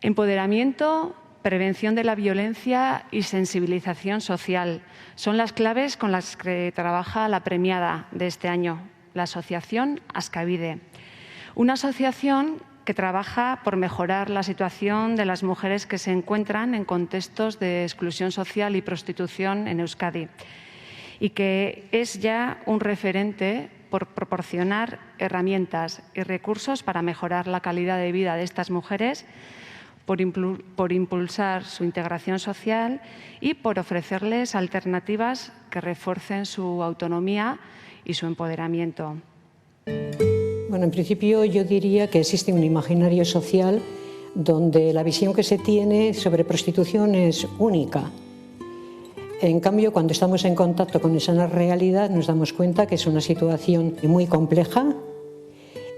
Empoderamiento, prevención de la violencia y sensibilización social son las claves con las que trabaja la premiada de este año, la asociación Askabide. Una asociación que trabaja por mejorar la situación de las mujeres que se encuentran en contextos de exclusión social y prostitución en Euskadi, y que es ya un referente por proporcionar herramientas y recursos para mejorar la calidad de vida de estas mujeres, por impulsar su integración social y por ofrecerles alternativas que refuercen su autonomía y su empoderamiento. Bueno, en principio yo diría que existe un imaginario social donde la visión que se tiene sobre prostitución es única. En cambio, cuando estamos en contacto con esa realidad, nos damos cuenta que es una situación muy compleja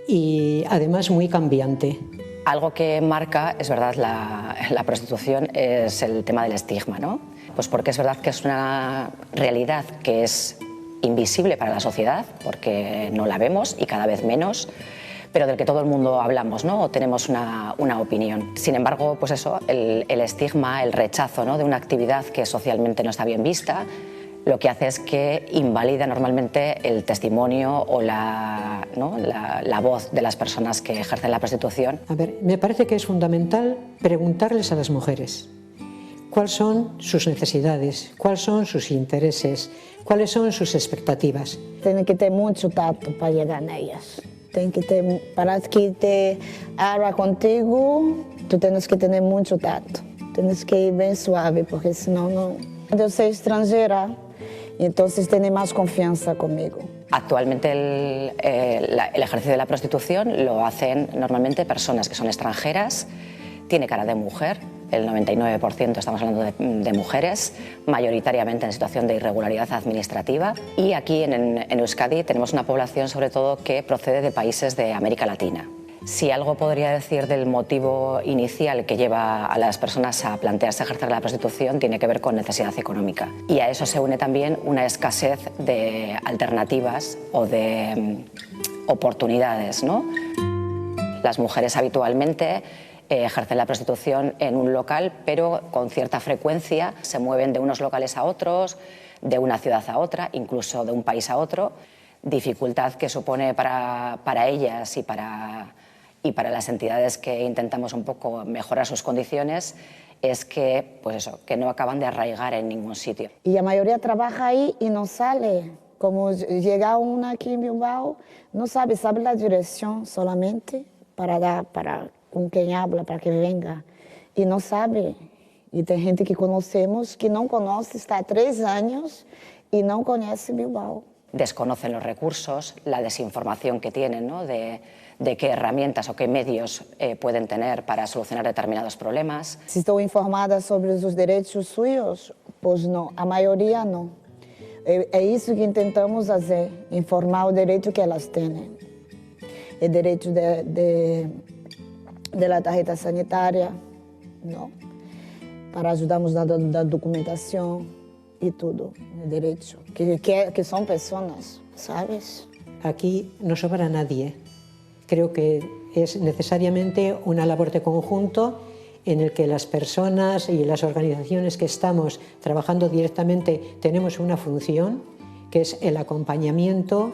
y además muy cambiante. Algo que marca, es verdad, la prostitución es el tema del estigma, ¿no? Pues porque es verdad que es una realidad que es invisible para la sociedad, porque no la vemos y cada vez menos, pero del que todo el mundo hablamos, ¿no? O tenemos una opinión. Sin embargo, pues eso, el estigma, el rechazo, ¿no?, de una actividad que socialmente no está bien vista, lo que hace es que invalida normalmente el testimonio o la voz de las personas que ejercen la prostitución. A ver, me parece que es fundamental preguntarles a las mujeres cuáles son sus necesidades, cuáles son sus intereses, cuáles son sus expectativas. Tiene que tener mucho tacto para llegar a ellas. Tem que ter, para que te habla contigo, tú tienes que tener mucho tacto. Tienes que ir bien suave, porque senão no. Yo soy extranjera, entonces tiene más confianza conmigo. Actualmente el ejercicio de la prostitución lo hacen normalmente personas que son extranjeras, tiene cara de mujer, el 99% estamos hablando de mujeres, mayoritariamente en situación de irregularidad administrativa, y aquí en Euskadi tenemos una población sobre todo que procede de países de América Latina. Si algo podría decir del motivo inicial que lleva a las personas a plantearse ejercer la prostitución, tiene que ver con necesidad económica. Y a eso se une también una escasez de alternativas o de oportunidades, ¿no? Las mujeres habitualmente ejercen la prostitución en un local, pero con cierta frecuencia se mueven de unos locales a otros, de una ciudad a otra, incluso de un país a otro. Dificultad que supone para ellas y para las entidades que intentamos un poco mejorar sus condiciones es que, pues eso, que no acaban de arraigar en ningún sitio. Y la mayoría trabaja ahí y no sale. Como llega una aquí en Bilbao, no sabe la dirección solamente para dar para con quien habla, para que venga. Y no sabe. Y hay gente que conocemos que no conoce, está 3 años y no conoce Bilbao. Desconocen los recursos, la desinformación que tienen, ¿no?, de qué herramientas o qué medios pueden tener para solucionar determinados problemas. Si estoy informada sobre los derechos suyos, pues no, a mayoría no. Es eso que intentamos hacer, informar el derecho que ellas tienen. El derecho de la tarjeta sanitaria, ¿no? Para ayudarnos a la documentación y todo, el derecho. Que son personas, ¿sabes? Aquí no sobra nadie. Creo que es necesariamente una labor de conjunto en el que las personas y las organizaciones que estamos trabajando directamente tenemos una función, que es el acompañamiento,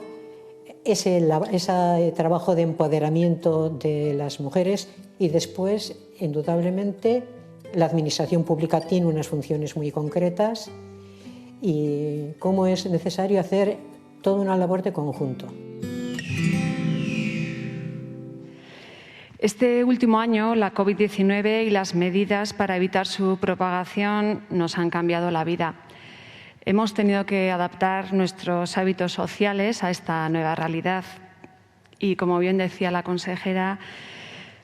ese trabajo de empoderamiento de las mujeres, y después, indudablemente, la administración pública tiene unas funciones muy concretas y cómo es necesario hacer toda una labor de conjunto. Este último año, la COVID-19 y las medidas para evitar su propagación nos han cambiado la vida. Hemos tenido que adaptar nuestros hábitos sociales a esta nueva realidad y, como bien decía la consejera,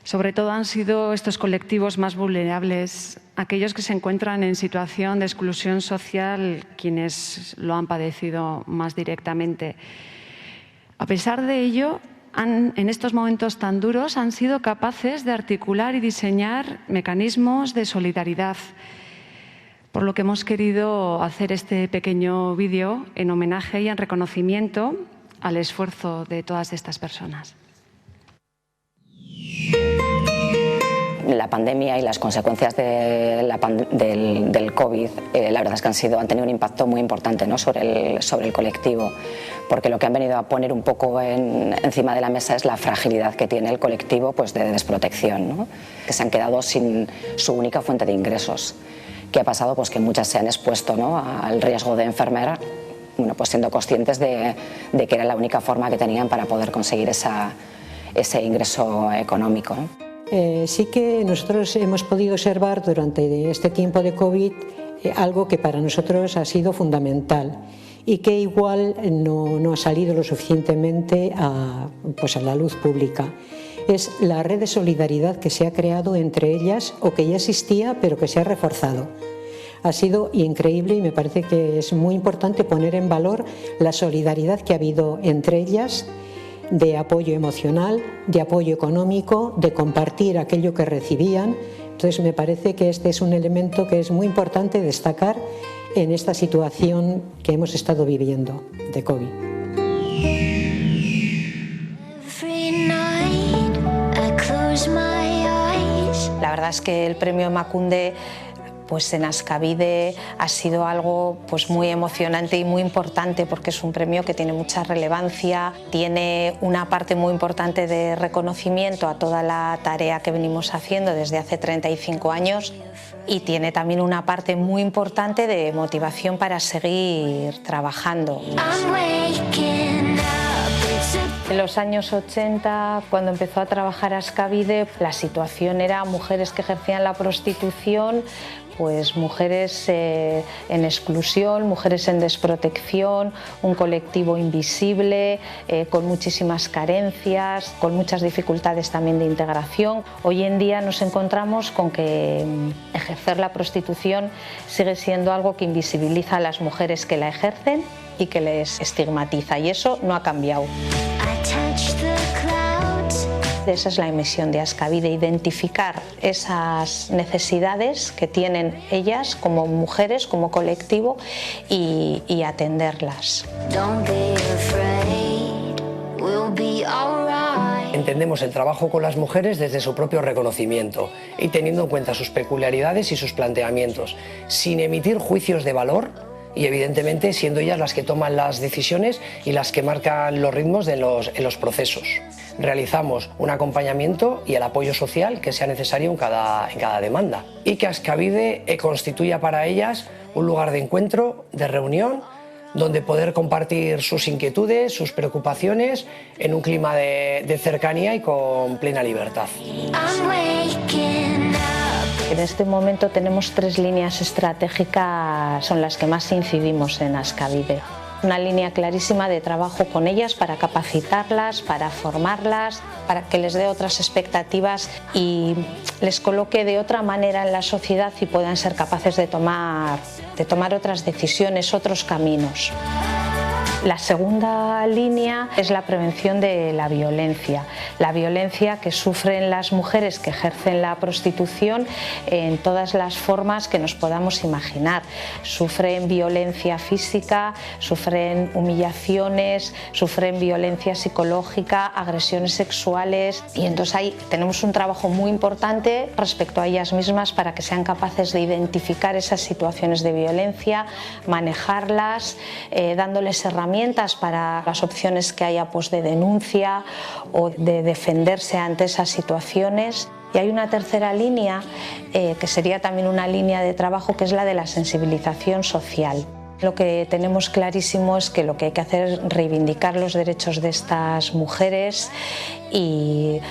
sobre todo han sido estos colectivos más vulnerables, aquellos que se encuentran en situación de exclusión social, quienes lo han padecido más directamente. A pesar de ello, en estos momentos tan duros han sido capaces de articular y diseñar mecanismos de solidaridad, por lo que hemos querido hacer este pequeño vídeo en homenaje y en reconocimiento al esfuerzo de todas estas personas. La pandemia y las consecuencias del COVID, la verdad es que han tenido un impacto muy importante, ¿no?, sobre el colectivo, porque lo que han venido a poner un poco encima de la mesa es la fragilidad que tiene el colectivo, pues, de desprotección, ¿no?, que se han quedado sin su única fuente de ingresos. ¿Qué ha pasado? Pues que muchas se han expuesto, ¿no?, al riesgo de enfermar, bueno, pues siendo conscientes de que era la única forma que tenían para poder conseguir ese ingreso económico, ¿no? Sí que nosotros hemos podido observar durante este tiempo de COVID algo que para nosotros ha sido fundamental y que igual no ha salido lo suficientemente a la luz pública. Es la red de solidaridad que se ha creado entre ellas, o que ya existía pero que se ha reforzado. Ha sido increíble y me parece que es muy importante poner en valor la solidaridad que ha habido entre ellas, de apoyo emocional, de apoyo económico, de compartir aquello que recibían. Entonces me parece que este es un elemento que es muy importante destacar en esta situación que hemos estado viviendo de COVID. La verdad es que el premio Emakunde pues en Askabide ha sido algo pues muy emocionante y muy importante, porque es un premio que tiene mucha relevancia, tiene una parte muy importante de reconocimiento a toda la tarea que venimos haciendo desde hace 35 años y tiene también una parte muy importante de motivación para seguir trabajando. En los años 80, cuando empezó a trabajar Askabide, la situación era mujeres que ejercían la prostitución, pues mujeres en exclusión, mujeres en desprotección, un colectivo invisible, con muchísimas carencias, con muchas dificultades también de integración. Hoy en día nos encontramos con que ejercer la prostitución sigue siendo algo que invisibiliza a las mujeres que la ejercen y que les estigmatiza, y eso no ha cambiado. Esa es la misión de Askabide, identificar esas necesidades que tienen ellas como mujeres, como colectivo, y atenderlas. Entendemos el trabajo con las mujeres desde su propio reconocimiento y teniendo en cuenta sus peculiaridades y sus planteamientos, sin emitir juicios de valor y evidentemente siendo ellas las que toman las decisiones y las que marcan los ritmos en los procesos. Realizamos un acompañamiento y el apoyo social que sea necesario en cada demanda, y que Askabide constituya para ellas un lugar de encuentro, de reunión, donde poder compartir sus inquietudes, sus preocupaciones en un clima de cercanía y con plena libertad. En este momento tenemos 3 líneas estratégicas, son las que más incidimos en Askabide. Una línea clarísima de trabajo con ellas para capacitarlas, para formarlas, para que les dé otras expectativas y les coloque de otra manera en la sociedad y puedan ser capaces de tomar otras decisiones, otros caminos. La segunda línea es la prevención de la violencia que sufren las mujeres que ejercen la prostitución en todas las formas que nos podamos imaginar. Sufren violencia física, sufren humillaciones, sufren violencia psicológica, agresiones sexuales, y entonces ahí tenemos un trabajo muy importante respecto a ellas mismas para que sean capaces de identificar esas situaciones de violencia, manejarlas, dándoles herramientas para las opciones que haya pues, de denuncia o de defenderse ante esas situaciones. Y hay una tercera línea que sería también una línea de trabajo, que es la de la sensibilización social. Lo que tenemos clarísimo es que lo que hay que hacer es reivindicar los derechos de estas mujeres y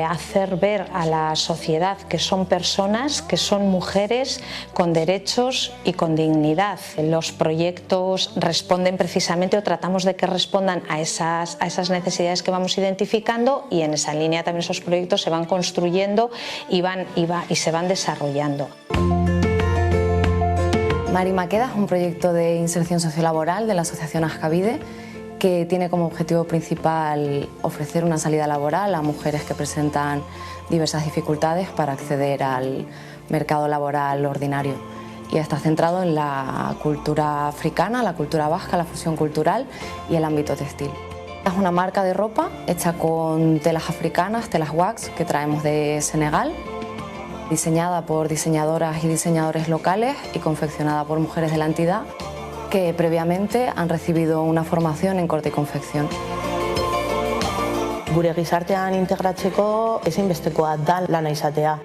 hacer ver a la sociedad que son personas, que son mujeres con derechos y con dignidad. Los proyectos responden precisamente, o tratamos de que respondan a esas necesidades que vamos identificando, y en esa línea también esos proyectos se van construyendo y se van desarrollando. Mari Maqueda es un proyecto de inserción sociolaboral de la Asociación Askabide que tiene como objetivo principal ofrecer una salida laboral a mujeres que presentan diversas dificultades para acceder al mercado laboral ordinario, y está centrado en la cultura africana, la cultura vasca, la fusión cultural y el ámbito textil. Es una marca de ropa hecha con telas africanas, telas wax, que traemos de Senegal, diseñada por diseñadoras y diseñadores locales y confeccionada por mujeres de la entidad que previamente han recibido una formación en corte y confección. Gure gizartean integratzeko ezinbestekoa da lana izatea.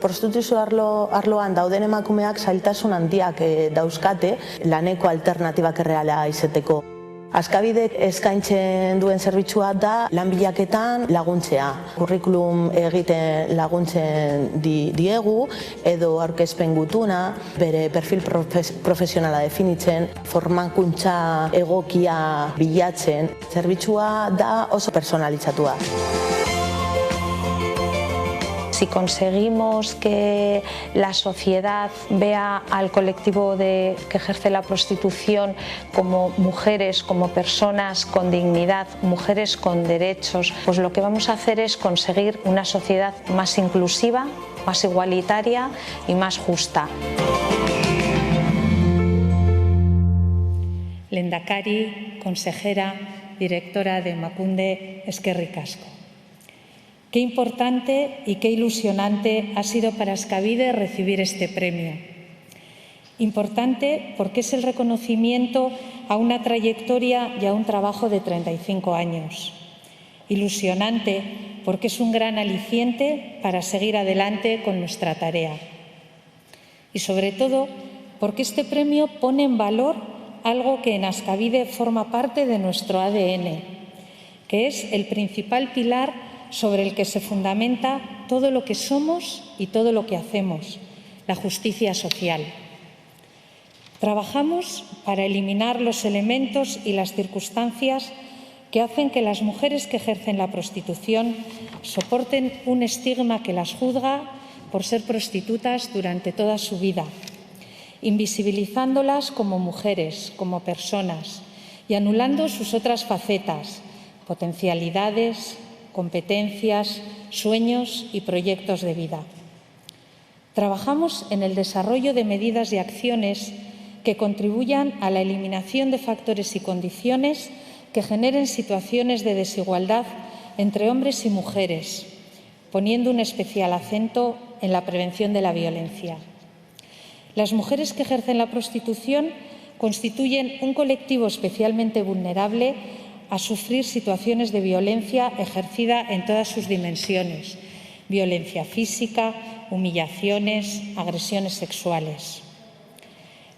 Prostituzio arloan dauden emakumeak zailtasun handiak dauzkate laneko alternatibak erreala izateko. Askabidek eskaintzen duen zerbitzua da lan bilaketan laguntzea. Kurrikulum egiten laguntzen diegu, edo aurkezpen gutuna, bere perfil profesionala definitzen, formakuntza egokia bilatzen. Zerbitzua da oso personalizatua. Si conseguimos que la sociedad vea al colectivo que ejerce la prostitución como mujeres, como personas con dignidad, mujeres con derechos, pues lo que vamos a hacer es conseguir una sociedad más inclusiva, más igualitaria y más justa. Lehendakari, consejera, directora de Emakunde, eskerrik asko. Qué importante y qué ilusionante ha sido para Askabide recibir este premio. Importante porque es el reconocimiento a una trayectoria y a un trabajo de 35 años. Ilusionante porque es un gran aliciente para seguir adelante con nuestra tarea. Y sobre todo porque este premio pone en valor algo que en Askabide forma parte de nuestro ADN, que es el principal pilar sobre el que se fundamenta todo lo que somos y todo lo que hacemos, la justicia social. Trabajamos para eliminar los elementos y las circunstancias que hacen que las mujeres que ejercen la prostitución soporten un estigma que las juzga por ser prostitutas durante toda su vida, invisibilizándolas como mujeres, como personas y anulando sus otras facetas, potencialidades, competencias, sueños y proyectos de vida. Trabajamos en el desarrollo de medidas y acciones que contribuyan a la eliminación de factores y condiciones que generen situaciones de desigualdad entre hombres y mujeres, poniendo un especial acento en la prevención de la violencia. Las mujeres que ejercen la prostitución constituyen un colectivo especialmente vulnerable a sufrir situaciones de violencia ejercida en todas sus dimensiones: violencia física, humillaciones, agresiones sexuales.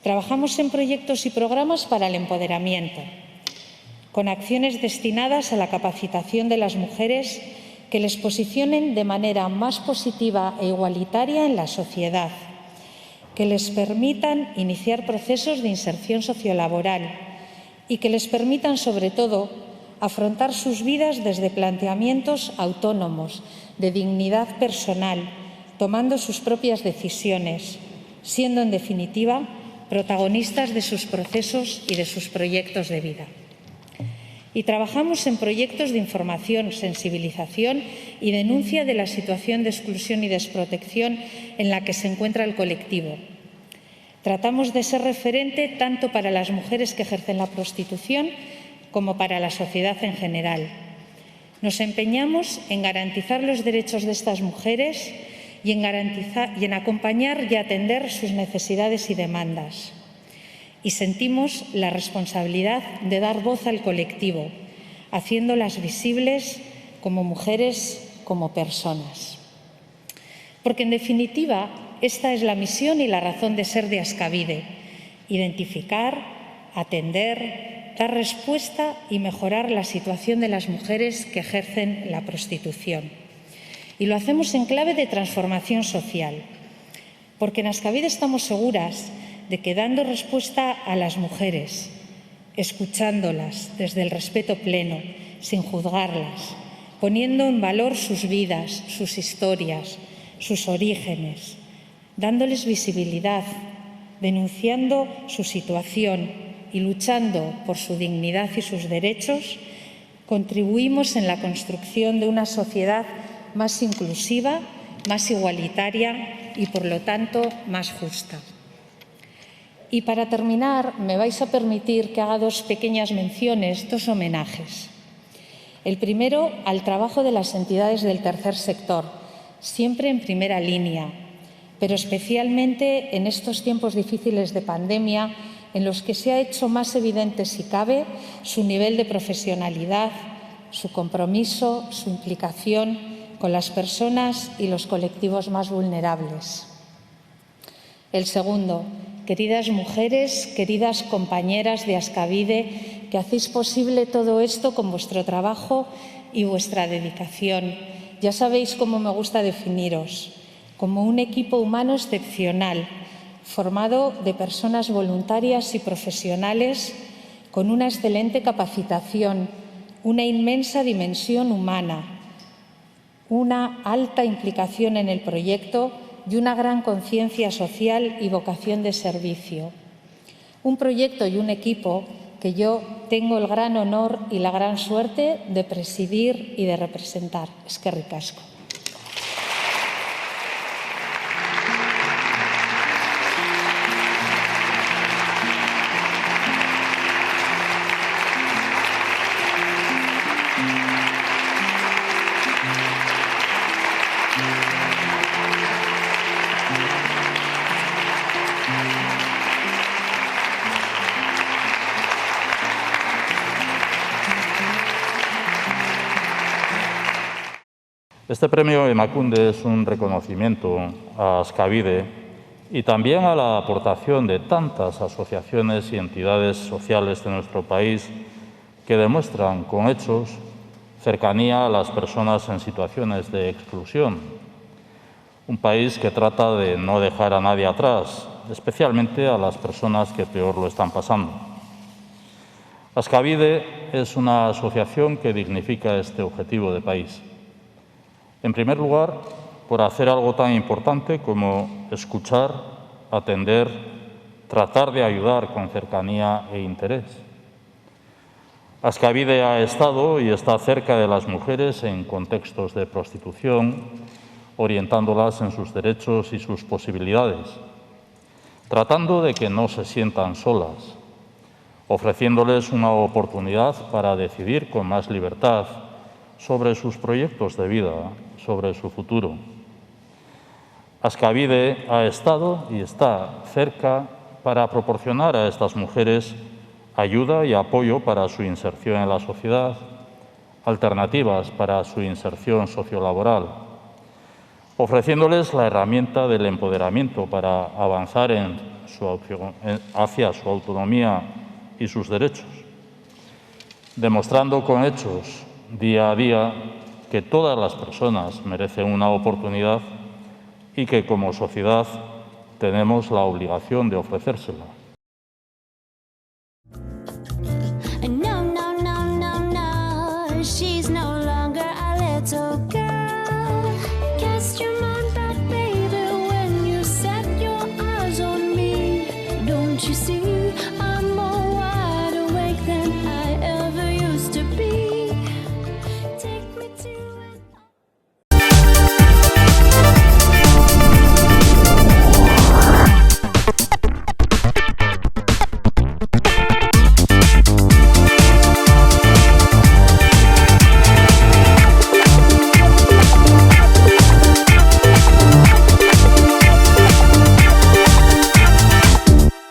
Trabajamos en proyectos y programas para el empoderamiento, con acciones destinadas a la capacitación de las mujeres que les posicionen de manera más positiva e igualitaria en la sociedad, que les permitan iniciar procesos de inserción sociolaboral y que les permitan, sobre todo, afrontar sus vidas desde planteamientos autónomos, de dignidad personal, tomando sus propias decisiones, siendo, en definitiva, protagonistas de sus procesos y de sus proyectos de vida. Y trabajamos en proyectos de información, sensibilización y denuncia de la situación de exclusión y desprotección en la que se encuentra el colectivo. Tratamos de ser referente tanto para las mujeres que ejercen la prostitución como para la sociedad en general. Nos empeñamos en garantizar los derechos de estas mujeres y en acompañar y atender sus necesidades y demandas. Y sentimos la responsabilidad de dar voz al colectivo, haciéndolas visibles como mujeres, como personas. Porque, en definitiva, esta es la misión y la razón de ser de Askabide: identificar, atender, dar respuesta y mejorar la situación de las mujeres que ejercen la prostitución. Y lo hacemos en clave de transformación social, porque en Askabide estamos seguras de que, dando respuesta a las mujeres, escuchándolas desde el respeto pleno, sin juzgarlas, poniendo en valor sus vidas, sus historias, sus orígenes, dándoles visibilidad, denunciando su situación y luchando por su dignidad y sus derechos, contribuimos en la construcción de una sociedad más inclusiva, más igualitaria y, por lo tanto, más justa. Y para terminar, me vais a permitir que haga dos pequeñas menciones, dos homenajes. El primero, al trabajo de las entidades del tercer sector, siempre en primera línea, pero especialmente en estos tiempos difíciles de pandemia, en los que se ha hecho más evidente, si cabe, su nivel de profesionalidad, su compromiso, su implicación con las personas y los colectivos más vulnerables. El segundo, queridas mujeres, queridas compañeras de Askabide, que hacéis posible todo esto con vuestro trabajo y vuestra dedicación. Ya sabéis cómo me gusta definiros: como un equipo humano excepcional, formado de personas voluntarias y profesionales con una excelente capacitación, una inmensa dimensión humana, una alta implicación en el proyecto y una gran conciencia social y vocación de servicio. Un proyecto y un equipo que yo tengo el gran honor y la gran suerte de presidir y de representar. Eskerrik asko. Este premio Emakunde es un reconocimiento a Askabide y también a la aportación de tantas asociaciones y entidades sociales de nuestro país que demuestran con hechos cercanía a las personas en situaciones de exclusión. Un país que trata de no dejar a nadie atrás, especialmente a las personas que peor lo están pasando. Askabide es una asociación que dignifica este objetivo de país. En primer lugar, por hacer algo tan importante como escuchar, atender, tratar de ayudar con cercanía e interés. Askabide ha estado y está cerca de las mujeres en contextos de prostitución, orientándolas en sus derechos y sus posibilidades, tratando de que no se sientan solas, ofreciéndoles una oportunidad para decidir con más libertad sobre sus proyectos de vida, sobre su futuro. Askabide ha estado y está cerca para proporcionar a estas mujeres ayuda y apoyo para su inserción en la sociedad, alternativas para su inserción sociolaboral, ofreciéndoles la herramienta del empoderamiento para avanzar hacia su autonomía y sus derechos, demostrando con hechos día a día que todas las personas merecen una oportunidad y que como sociedad tenemos la obligación de ofrecérsela. No, no, no, no, no, she's no longer a little girl. Cast your mind back, baby, when you set your eyes on me. Don't you see?